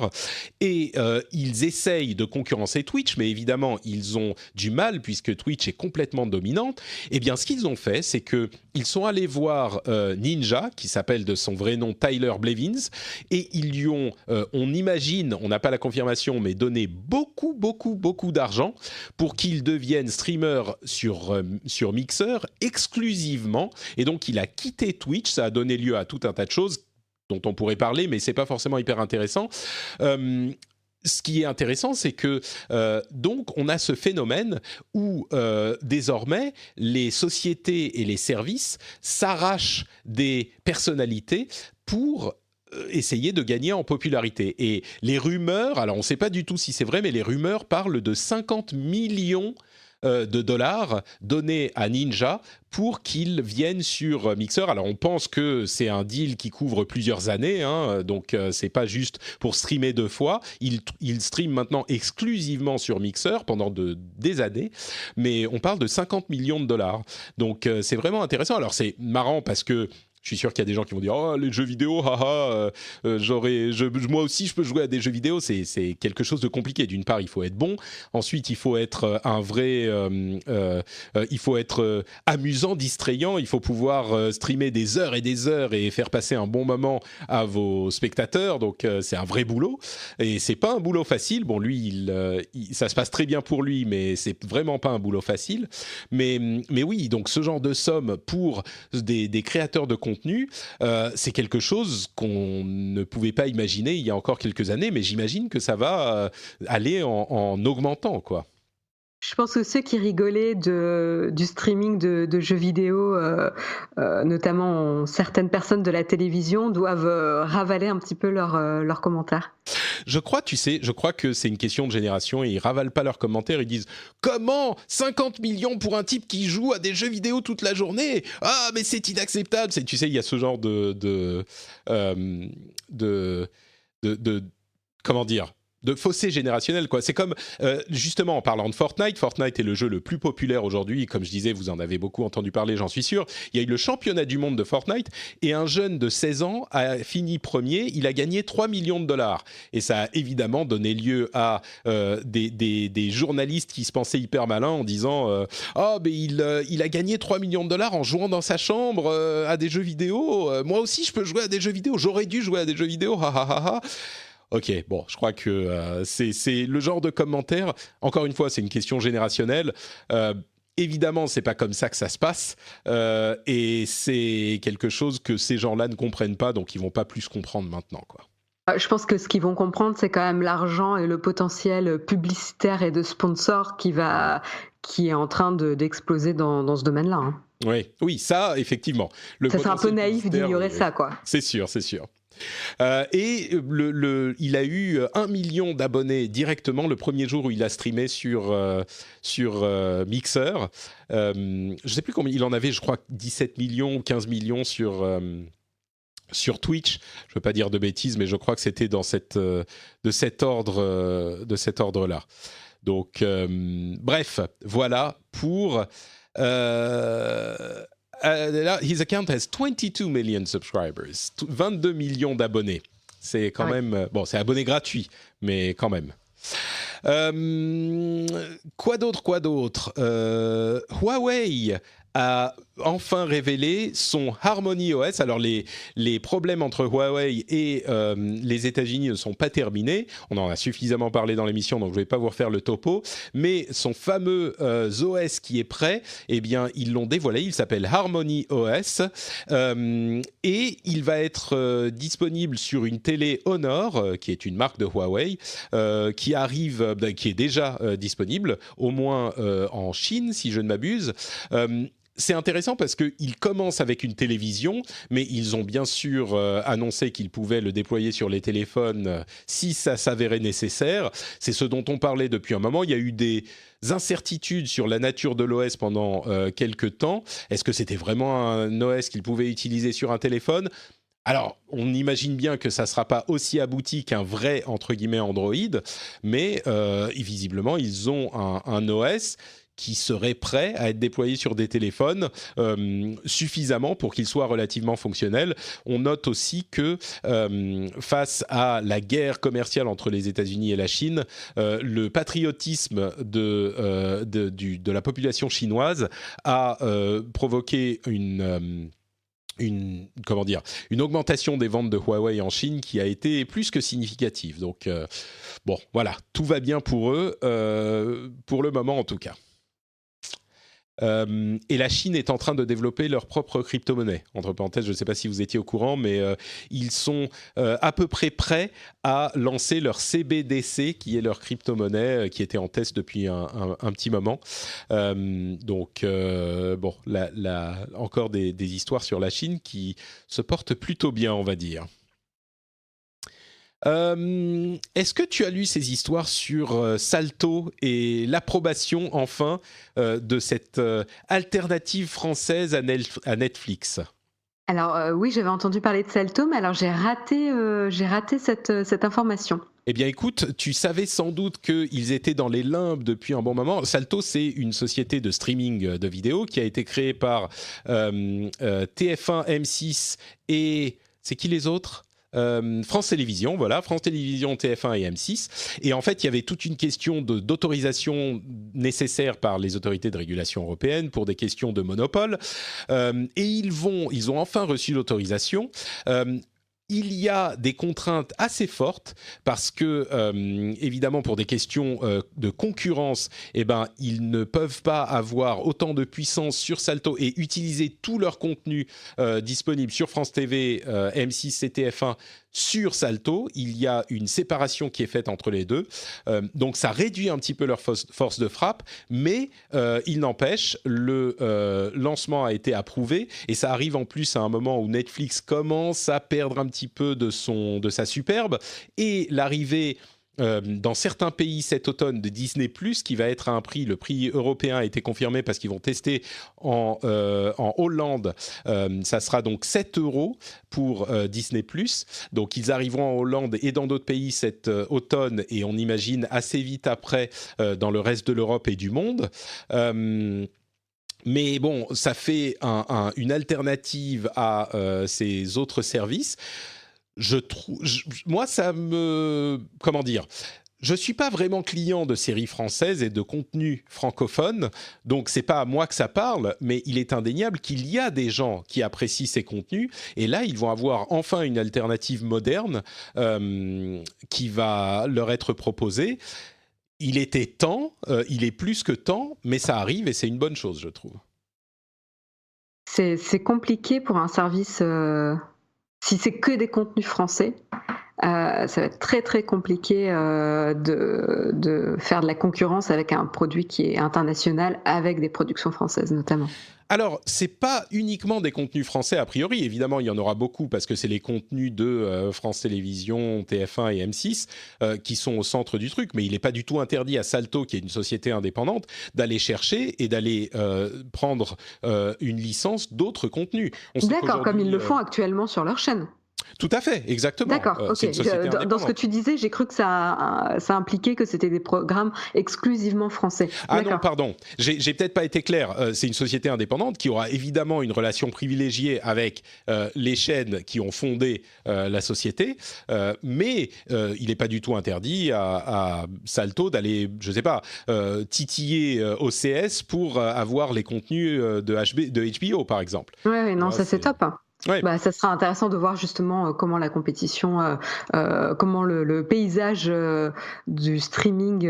et ils essayent de concurrencer Twitch, mais évidemment, ils ont du mal, puisque Twitch est complètement dominante. Eh bien, ce qu'ils ont fait, c'est qu'ils sont allés voir Ninja, qui s'appelle de son vrai nom Tyler Blevins, et ils lui ont, on imagine, on n'a pas la confirmation, mais donné beaucoup d'argent pour qu'il devienne streamer sur Mixer exclusivement. Et donc, il a quitté Twitch. Ça a donné lieu à tout un tas de choses dont on pourrait parler, mais c'est pas forcément hyper intéressant. Ce qui est intéressant, c'est que donc on a ce phénomène où désormais les sociétés et les services s'arrachent des personnalités pour essayer de gagner en popularité. Et les rumeurs, alors on ne sait pas du tout si c'est vrai, mais les rumeurs parlent de 50 millions de dollars donnés à Ninja pour qu'ils viennent sur Mixer. Alors on pense que c'est un deal qui couvre plusieurs années, donc c'est pas juste pour streamer 2 fois. Il stream maintenant exclusivement sur Mixer pendant des années, mais on parle de 50 millions de dollars. Donc c'est vraiment intéressant. Alors c'est marrant parce que je suis sûr qu'il y a des gens qui vont dire « Oh, les jeux vidéo, haha, moi aussi je peux jouer à des jeux vidéo ». C'est quelque chose de compliqué. D'une part, il faut être bon. Ensuite, il faut être il faut être amusant, distrayant. Il faut pouvoir streamer des heures et faire passer un bon moment à vos spectateurs. Donc, c'est un vrai boulot. Et c'est pas un boulot facile. Bon, lui, ça se passe très bien pour lui, mais c'est vraiment pas un boulot facile. Mais oui, donc ce genre de somme pour des créateurs de contenu, c'est quelque chose qu'on ne pouvait pas imaginer il y a encore quelques années, mais j'imagine que ça va aller en augmentant, quoi. Je pense que ceux qui rigolaient du streaming de jeux vidéo, notamment certaines personnes de la télévision, doivent ravaler un petit peu leurs commentaires. Je crois que c'est une question de génération et ils ravalent pas leurs commentaires, ils disent « Comment 50 millions pour un type qui joue à des jeux vidéo toute la journée ? Ah, mais c'est inacceptable !» Tu sais, il y a ce genre comment dire, de fossé générationnel, quoi. C'est comme, justement, en parlant de Fortnite est le jeu le plus populaire aujourd'hui. Comme je disais, vous en avez beaucoup entendu parler, j'en suis sûr. Il y a eu le championnat du monde de Fortnite et un jeune de 16 ans a fini premier. Il a gagné 3 millions de dollars. Et ça a évidemment donné lieu à des journalistes qui se pensaient hyper malins en disant Oh, mais il a gagné 3 millions de dollars en jouant dans sa chambre à des jeux vidéo. Moi aussi, je peux jouer à des jeux vidéo. J'aurais dû jouer à des jeux vidéo. Ha, ha, ha, ha. Ok, bon, je crois que c'est le genre de commentaire. Encore une fois, c'est une question générationnelle. Évidemment, c'est pas comme ça que ça se passe, et c'est quelque chose que ces gens-là ne comprennent pas, donc ils vont pas plus comprendre maintenant, quoi. Je pense que ce qu'ils vont comprendre, c'est quand même l'argent et le potentiel publicitaire et de sponsor qui est en train d'exploser dans ce domaine-là. Hein. Oui, ça, effectivement. Ça serait un peu naïf d'ignorer ça, quoi. C'est sûr. Et il a eu 1 million d'abonnés directement le premier jour où il a streamé sur Mixer. Je ne sais plus combien il en avait, je crois 17 millions ou 15 millions sur Twitch. Je ne veux pas dire de bêtises, mais je crois que c'était de cet ordre-là. Donc, bref, voilà pour... là, his account has 22 million subscribers, 22 millions d'abonnés. C'est quand même... Bon, c'est abonné gratuit, mais quand même. Quoi d'autre Huawei a enfin révélé son Harmony OS. Alors les problèmes entre Huawei et les États-Unis ne sont pas terminés. On en a suffisamment parlé dans l'émission, donc je ne vais pas vous refaire le topo. Mais son fameux OS qui est prêt, eh bien ils l'ont dévoilé. Il s'appelle Harmony OS et il va être disponible sur une télé Honor, qui est une marque de Huawei, qui est déjà disponible, au moins en Chine, si je ne m'abuse. C'est intéressant parce qu'ils commencent avec une télévision, mais ils ont bien sûr annoncé qu'ils pouvaient le déployer sur les téléphones si ça s'avérait nécessaire. C'est ce dont on parlait depuis un moment. Il y a eu des incertitudes sur la nature de l'OS pendant quelques temps. Est-ce que c'était vraiment un OS qu'ils pouvaient utiliser sur un téléphone ? Alors, on imagine bien que ça ne sera pas aussi abouti qu'un vrai, entre guillemets, Android, mais visiblement, ils ont un OS qui serait prêt à être déployé sur des téléphones suffisamment pour qu'il soit relativement fonctionnel. On note aussi que face à la guerre commerciale entre les États-Unis et la Chine, le patriotisme de la population chinoise a provoqué une augmentation des ventes de Huawei en Chine qui a été plus que significative. Donc, bon, voilà, tout va bien pour eux, pour le moment en tout cas. Et la Chine est en train de développer leur propre crypto-monnaie. Entre parenthèses, je ne sais pas si vous étiez au courant, mais ils sont à peu près prêts à lancer leur CBDC, qui est leur crypto-monnaie, qui était en test depuis un petit moment. Donc, bon, encore des histoires sur la Chine qui se portent plutôt bien, on va dire. Est-ce que tu as lu ces histoires sur Salto et l'approbation enfin de cette alternative française à Netflix ? Alors oui, j'avais entendu parler de Salto, mais alors j'ai raté cette information. Eh bien écoute, tu savais sans doute qu'ils étaient dans les limbes depuis un bon moment. Salto, c'est une société de streaming de vidéos qui a été créée par TF1, M6 et... C'est qui les autres ? France Télévisions, voilà, France Télévisions, TF1 et M6. Et en fait, il y avait toute une question d'autorisation nécessaire par les autorités de régulation européennes pour des questions de monopole. Et ils ont enfin reçu l'autorisation. Il y a des contraintes assez fortes parce que, évidemment, pour des questions de concurrence, eh ben, ils ne peuvent pas avoir autant de puissance sur Salto et utiliser tout leur contenu disponible sur France TV, M6 et TF1 sur Salto. Il y a une séparation qui est faite entre les deux. Donc, ça réduit un petit peu leur force de frappe, mais il n'empêche, le lancement a été approuvé et ça arrive en plus à un moment où Netflix commence à perdre un petit peu de sa superbe et l'arrivée dans certains pays cet automne de Disney+, qui va être à un prix, le prix européen a été confirmé parce qu'ils vont tester en Hollande, ça sera donc 7 € pour Disney+. Donc ils arriveront en Hollande et dans d'autres pays cet automne et on imagine assez vite après dans le reste de l'Europe et du monde. Mais bon, ça fait une alternative à ces autres services. Moi, ça me... Comment dire ? Je ne suis pas vraiment client de séries françaises et de contenu francophone, donc ce n'est pas à moi que ça parle, mais il est indéniable qu'il y a des gens qui apprécient ces contenus, et là, ils vont avoir enfin une alternative moderne qui va leur être proposée. Il était temps, il est plus que temps, mais ça arrive et c'est une bonne chose, je trouve. C'est compliqué pour un service... Si c'est que des contenus français, ça va être très très compliqué de faire de la concurrence avec un produit qui est international, avec des productions françaises notamment. Alors, c'est pas uniquement des contenus français a priori. Évidemment, il y en aura beaucoup parce que c'est les contenus de France Télévisions, TF1 et M6 qui sont au centre du truc. Mais il n'est pas du tout interdit à Salto, qui est une société indépendante, d'aller chercher et d'aller prendre une licence d'autres contenus. D'accord, comme ils le font actuellement sur leur chaîne. Tout à fait, exactement. D'accord, ok. C'est une société Dans ce que indépendante. tu disais, j'ai cru que ça impliquait que c'était des programmes exclusivement français. Ah non, D'accord. pardon, j'ai peut-être pas été clair. C'est une société indépendante qui aura évidemment une relation privilégiée avec les chaînes qui ont fondé la société, mais il n'est pas du tout interdit à Salto d'aller, je sais pas, titiller OCS pour avoir les contenus de HBO, par exemple. Ouais, Tu non, vois, ça c'est top. Ouais. Bah, ça sera intéressant de voir justement comment la compétition, comment le paysage du streaming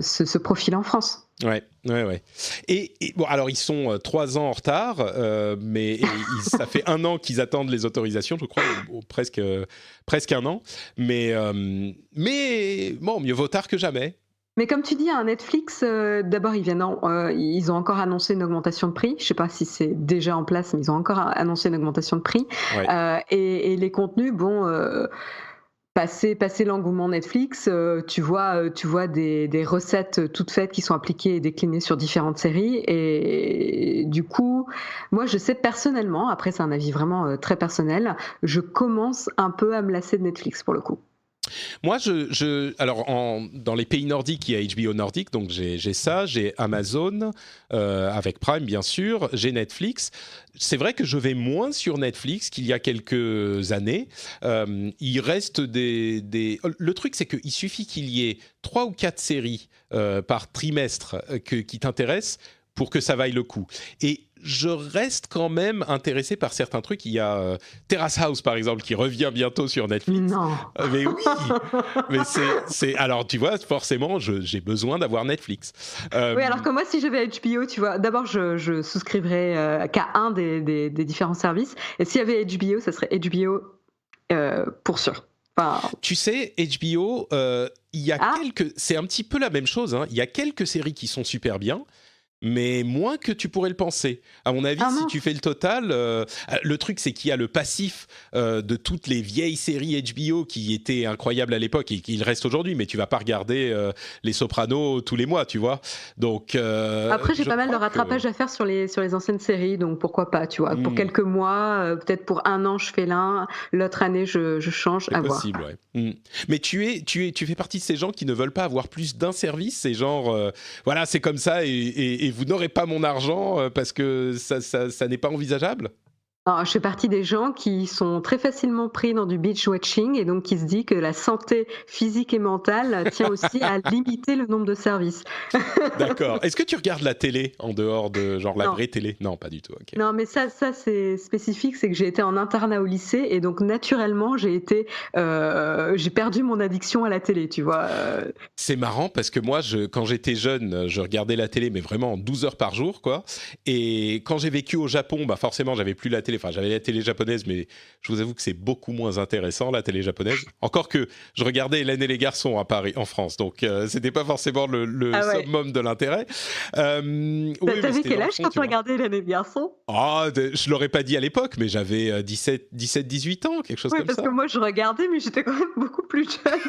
se profile en France. Ouais, ouais, ouais. Et bon, alors ils sont 3 ans en retard, mais ça fait 1 an qu'ils attendent les autorisations, je crois, ou presque 1 an. Mais bon, mieux vaut tard que jamais. Mais comme tu dis, un Netflix, d'abord ils ont encore annoncé une augmentation de prix. Je sais pas si c'est déjà en place, mais ils ont encore annoncé une augmentation de prix. Ouais. Et les contenus, bon, passé l'engouement Netflix, tu vois des recettes toutes faites qui sont appliquées et déclinées sur différentes séries. Et du coup, moi, je sais personnellement, après c'est un avis vraiment très personnel, je commence un peu à me lasser de Netflix pour le coup. Moi, alors dans les pays nordiques, il y a HBO Nordique, donc j'ai ça, j'ai Amazon avec Prime bien sûr, j'ai Netflix. C'est vrai que je vais moins sur Netflix qu'il y a quelques années. Il reste Le truc, c'est qu'il suffit qu'il y ait 3 ou 4 séries par trimestre qui t'intéressent pour que ça vaille le coup. Et je reste quand même intéressé par certains trucs. Il y a Terrace House, par exemple, qui revient bientôt sur Netflix. Non. Mais oui, mais alors tu vois, forcément, j'ai besoin d'avoir Netflix. Oui, alors que moi, si j'avais HBO, tu vois, d'abord, je souscrivrais qu'à un des différents services. Et s'il y avait HBO, ça serait HBO pour sûr. Enfin, Tu sais, HBO, il y a ah, c'est un petit peu la même chose, hein. Il y a quelques séries qui sont super bien, mais moins que tu pourrais le penser. À mon avis, ah si mince. tu fais le total, le truc c'est qu'il y a le passif de toutes les vieilles séries HBO qui étaient incroyables à l'époque et qui le restent aujourd'hui, mais tu vas pas regarder Les Sopranos tous les mois, tu vois. Donc, Après, j'ai je pas mal de crois que rattrapage à faire sur les anciennes séries, donc pourquoi pas, tu vois. Pour Hmm, quelques mois, peut-être pour un an, je fais l'un, l'autre année, je change, c'est à voir. possible, ouais. Mais tu fais partie de ces gens qui ne veulent pas avoir plus d'un service. C'est genre, voilà, c'est comme ça et vous n'aurez pas mon argent parce que ça n'est pas envisageable. Alors, je fais partie des gens qui sont très facilement pris dans du binge watching et donc qui se dit que la santé physique et mentale tient aussi à limiter le nombre de services. D'accord. Est-ce que tu regardes la télé en dehors de genre la Non. vraie télé? Non, pas du tout. Ok. Non, mais ça c'est spécifique, c'est que j'ai été en internat au lycée et donc naturellement j'ai perdu mon addiction à la télé, tu vois. C'est marrant parce que moi, quand j'étais jeune, je regardais la télé, mais vraiment 12 heures par jour, quoi. Et quand j'ai vécu au Japon, bah forcément, j'avais plus la télé. Enfin, j'avais la télé japonaise, mais je vous avoue que c'est beaucoup moins intéressant, la télé japonaise. Encore que je regardais Hélène et les garçons à Paris, en France, donc c'était pas forcément le Ah ouais. summum de l'intérêt. Oui, mais T'avais c'était quel dans le âge fond, quand tu tu vois. regardais l'année de garçon? Ah, je l'aurais pas dit à l'époque, mais j'avais 18 ans, quelque chose Oui, comme parce ça. que moi je regardais, mais j'étais quand même beaucoup plus jeune.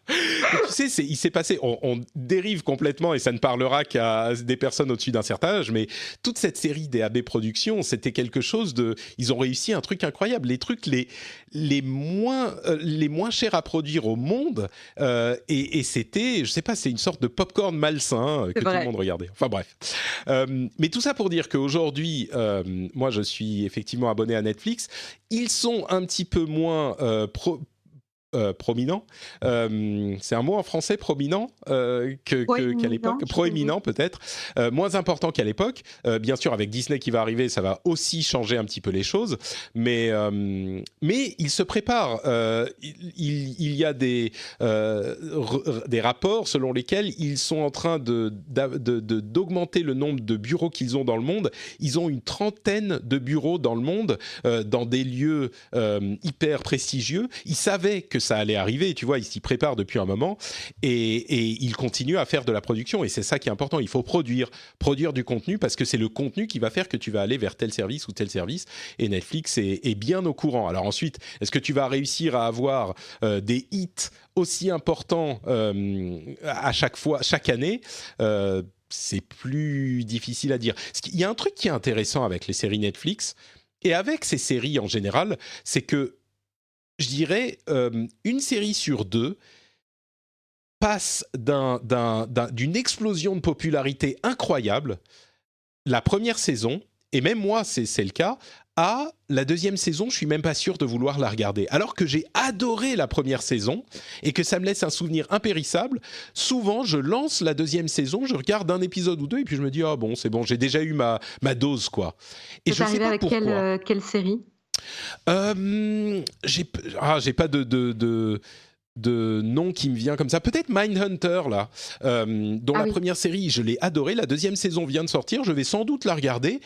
Mais tu sais, il s'est passé, on dérive complètement et ça ne parlera qu'à des personnes au-dessus d'un certain âge, mais toute cette série des AB Productions, c'était quelque chose de... Ils ont réussi un truc incroyable, les trucs les moins chers à produire au monde, et c'était, je sais pas, c'est une sorte de popcorn malsain C'est que tout le vrai. monde regardait. Enfin bref. Mais tout ça pour dire qu'aujourd'hui, moi je suis effectivement abonné à Netflix, ils sont un petit peu moins prominent. C'est un mot en français, prominent, qu'à Proéminent, l'époque. je sais pas. Proéminent peut-être. Moins important qu'à l'époque. Bien sûr, avec Disney qui va arriver, ça va aussi changer un petit peu les choses. Mais il se prépare. Il y a des rapports selon lesquels ils sont en train d'augmenter le nombre de bureaux qu'ils ont dans le monde. Ils ont une 30aine de bureaux dans le monde, dans des lieux hyper prestigieux. Ils savaient que ça allait arriver, tu vois, ils s'y préparent depuis un moment et ils continuent à faire de la production et c'est ça qui est important, il faut produire du contenu parce que c'est le contenu qui va faire que tu vas aller vers tel service ou tel service et Netflix est bien au courant. Alors ensuite, est-ce que tu vas réussir à avoir des hits aussi importants à chaque fois, chaque année c'est plus difficile à dire. Il y a un truc qui est intéressant avec les séries Netflix et avec ces séries en général, c'est que, je dirais, une série sur deux passe d'une explosion de popularité incroyable, la première saison, et même moi, c'est le cas, à la deuxième saison, je suis même pas sûr de vouloir la regarder. Alors que j'ai adoré la première saison et que ça me laisse un souvenir impérissable, souvent je lance la deuxième saison, je regarde un épisode ou deux et puis je me dis « Ah bon, c'est bon, j'ai déjà eu ma dose, quoi. » Et je sais pas avec pourquoi. Quelle série j'ai pas de nom qui me vient comme ça. Peut-être Mindhunter, là, dont la première série, je l'ai adorée. La deuxième saison vient de sortir, je vais sans doute la regarder.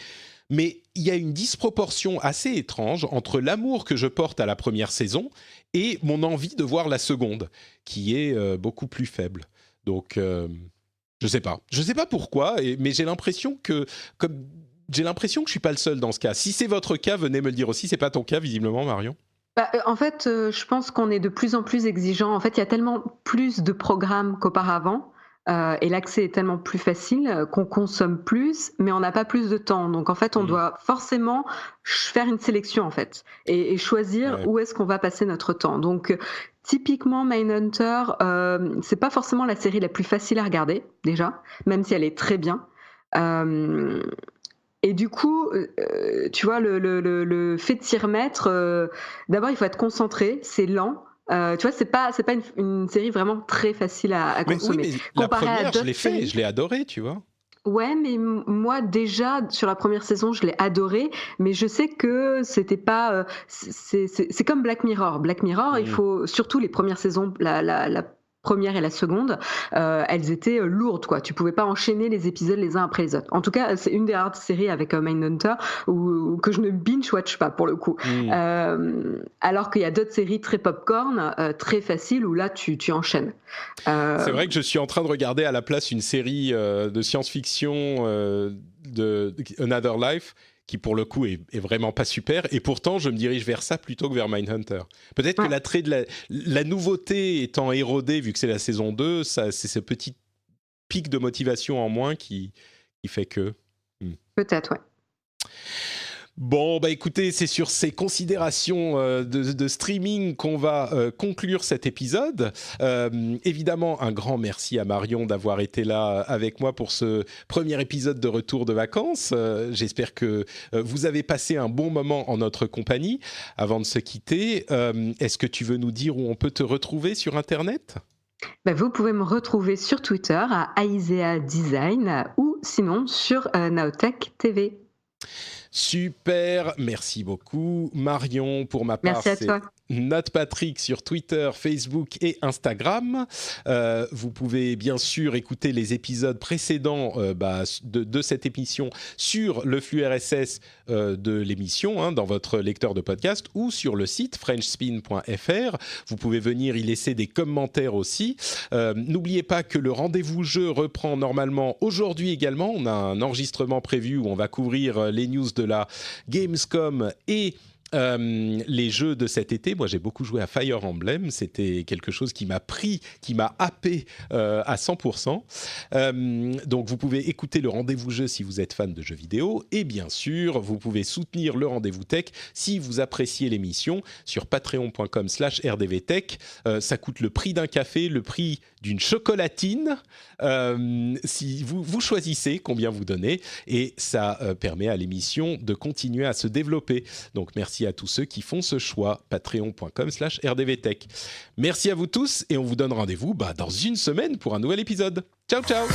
Mais il y a une disproportion assez étrange entre l'amour que je porte à la première saison et mon envie de voir la seconde, qui est beaucoup plus faible. Donc, je sais pas. Je sais pas pourquoi, mais j'ai l'impression que je suis pas le seul dans ce cas. Si c'est votre cas, venez me le dire aussi. C'est pas ton cas, visiblement, Marion. En fait, je pense qu'on est de plus en plus exigeant. En fait, il y a tellement plus de programmes qu'auparavant. Et l'accès est tellement plus facile qu'on consomme plus, mais on n'a pas plus de temps. Donc en fait, on doit forcément faire une sélection en fait et choisir où est-ce qu'on va passer notre temps. Donc typiquement, Mindhunter, c'est pas forcément la série la plus facile à regarder déjà, même si elle est très bien. Et du coup, tu vois, le fait de s'y remettre, d'abord il faut être concentré, c'est lent. Tu vois, c'est pas une série vraiment très facile à consommer. Oui, mais la première, je l'ai adorée, tu vois. Ouais, mais moi déjà sur la première saison, je l'ai adorée, mais je sais que c'était pas. C'est comme Black Mirror. Black Mirror, il faut surtout les premières saisons, la première et la seconde, elles étaient lourdes, quoi. Tu pouvais pas enchaîner les épisodes les uns après les autres. En tout cas, c'est une des rares séries avec Mindhunter que je ne binge-watch pas pour le coup. Alors qu'il y a d'autres séries très popcorn, très faciles où là tu enchaînes. C'est vrai que je suis en train de regarder à la place une série de science-fiction de Another Life qui pour le coup est vraiment pas super, et pourtant je me dirige vers ça plutôt que vers Mindhunter. Peut-être que l'attrait de la nouveauté étant érodé, vu que c'est la saison 2, c'est ce petit pic de motivation en moins qui fait que... Peut-être, ouais. Bon, bah écoutez, c'est sur ces considérations de streaming qu'on va conclure cet épisode. Évidemment, un grand merci à Marion d'avoir été là avec moi pour ce premier épisode de retour de vacances. J'espère que vous avez passé un bon moment en notre compagnie. Avant de se quitter, est-ce que tu veux nous dire où on peut te retrouver sur Internet ? Vous pouvez me retrouver sur Twitter à Aisea Design ou sinon sur Nowtech TV. Super, merci beaucoup Marion. Pour ma part, merci à toi. NotPatrick sur Twitter, Facebook et Instagram. Vous pouvez bien sûr écouter les épisodes précédents de cette émission sur le flux RSS de l'émission, dans votre lecteur de podcast, ou sur le site frenchspin.fr. Vous pouvez venir y laisser des commentaires aussi. N'oubliez pas que le rendez-vous jeu reprend normalement aujourd'hui également. On a un enregistrement prévu où on va couvrir les news de la Gamescom et les jeux de cet été. Moi, j'ai beaucoup joué à Fire Emblem. C'était quelque chose qui m'a happé à 100%. Donc, vous pouvez écouter le Rendez-vous Jeu si vous êtes fan de jeux vidéo. Et bien sûr, vous pouvez soutenir le Rendez-vous Tech si vous appréciez l'émission sur patreon.com/rdvtech. Ça coûte le prix d'un café, le prix d'une chocolatine. Si vous choisissez combien vous donnez, et ça permet à l'émission de continuer à se développer. Donc, merci à tous ceux qui font ce choix. Patreon.com/rdvtech. Merci à vous tous et on vous donne rendez-vous dans une semaine pour un nouvel épisode. Ciao, ciao!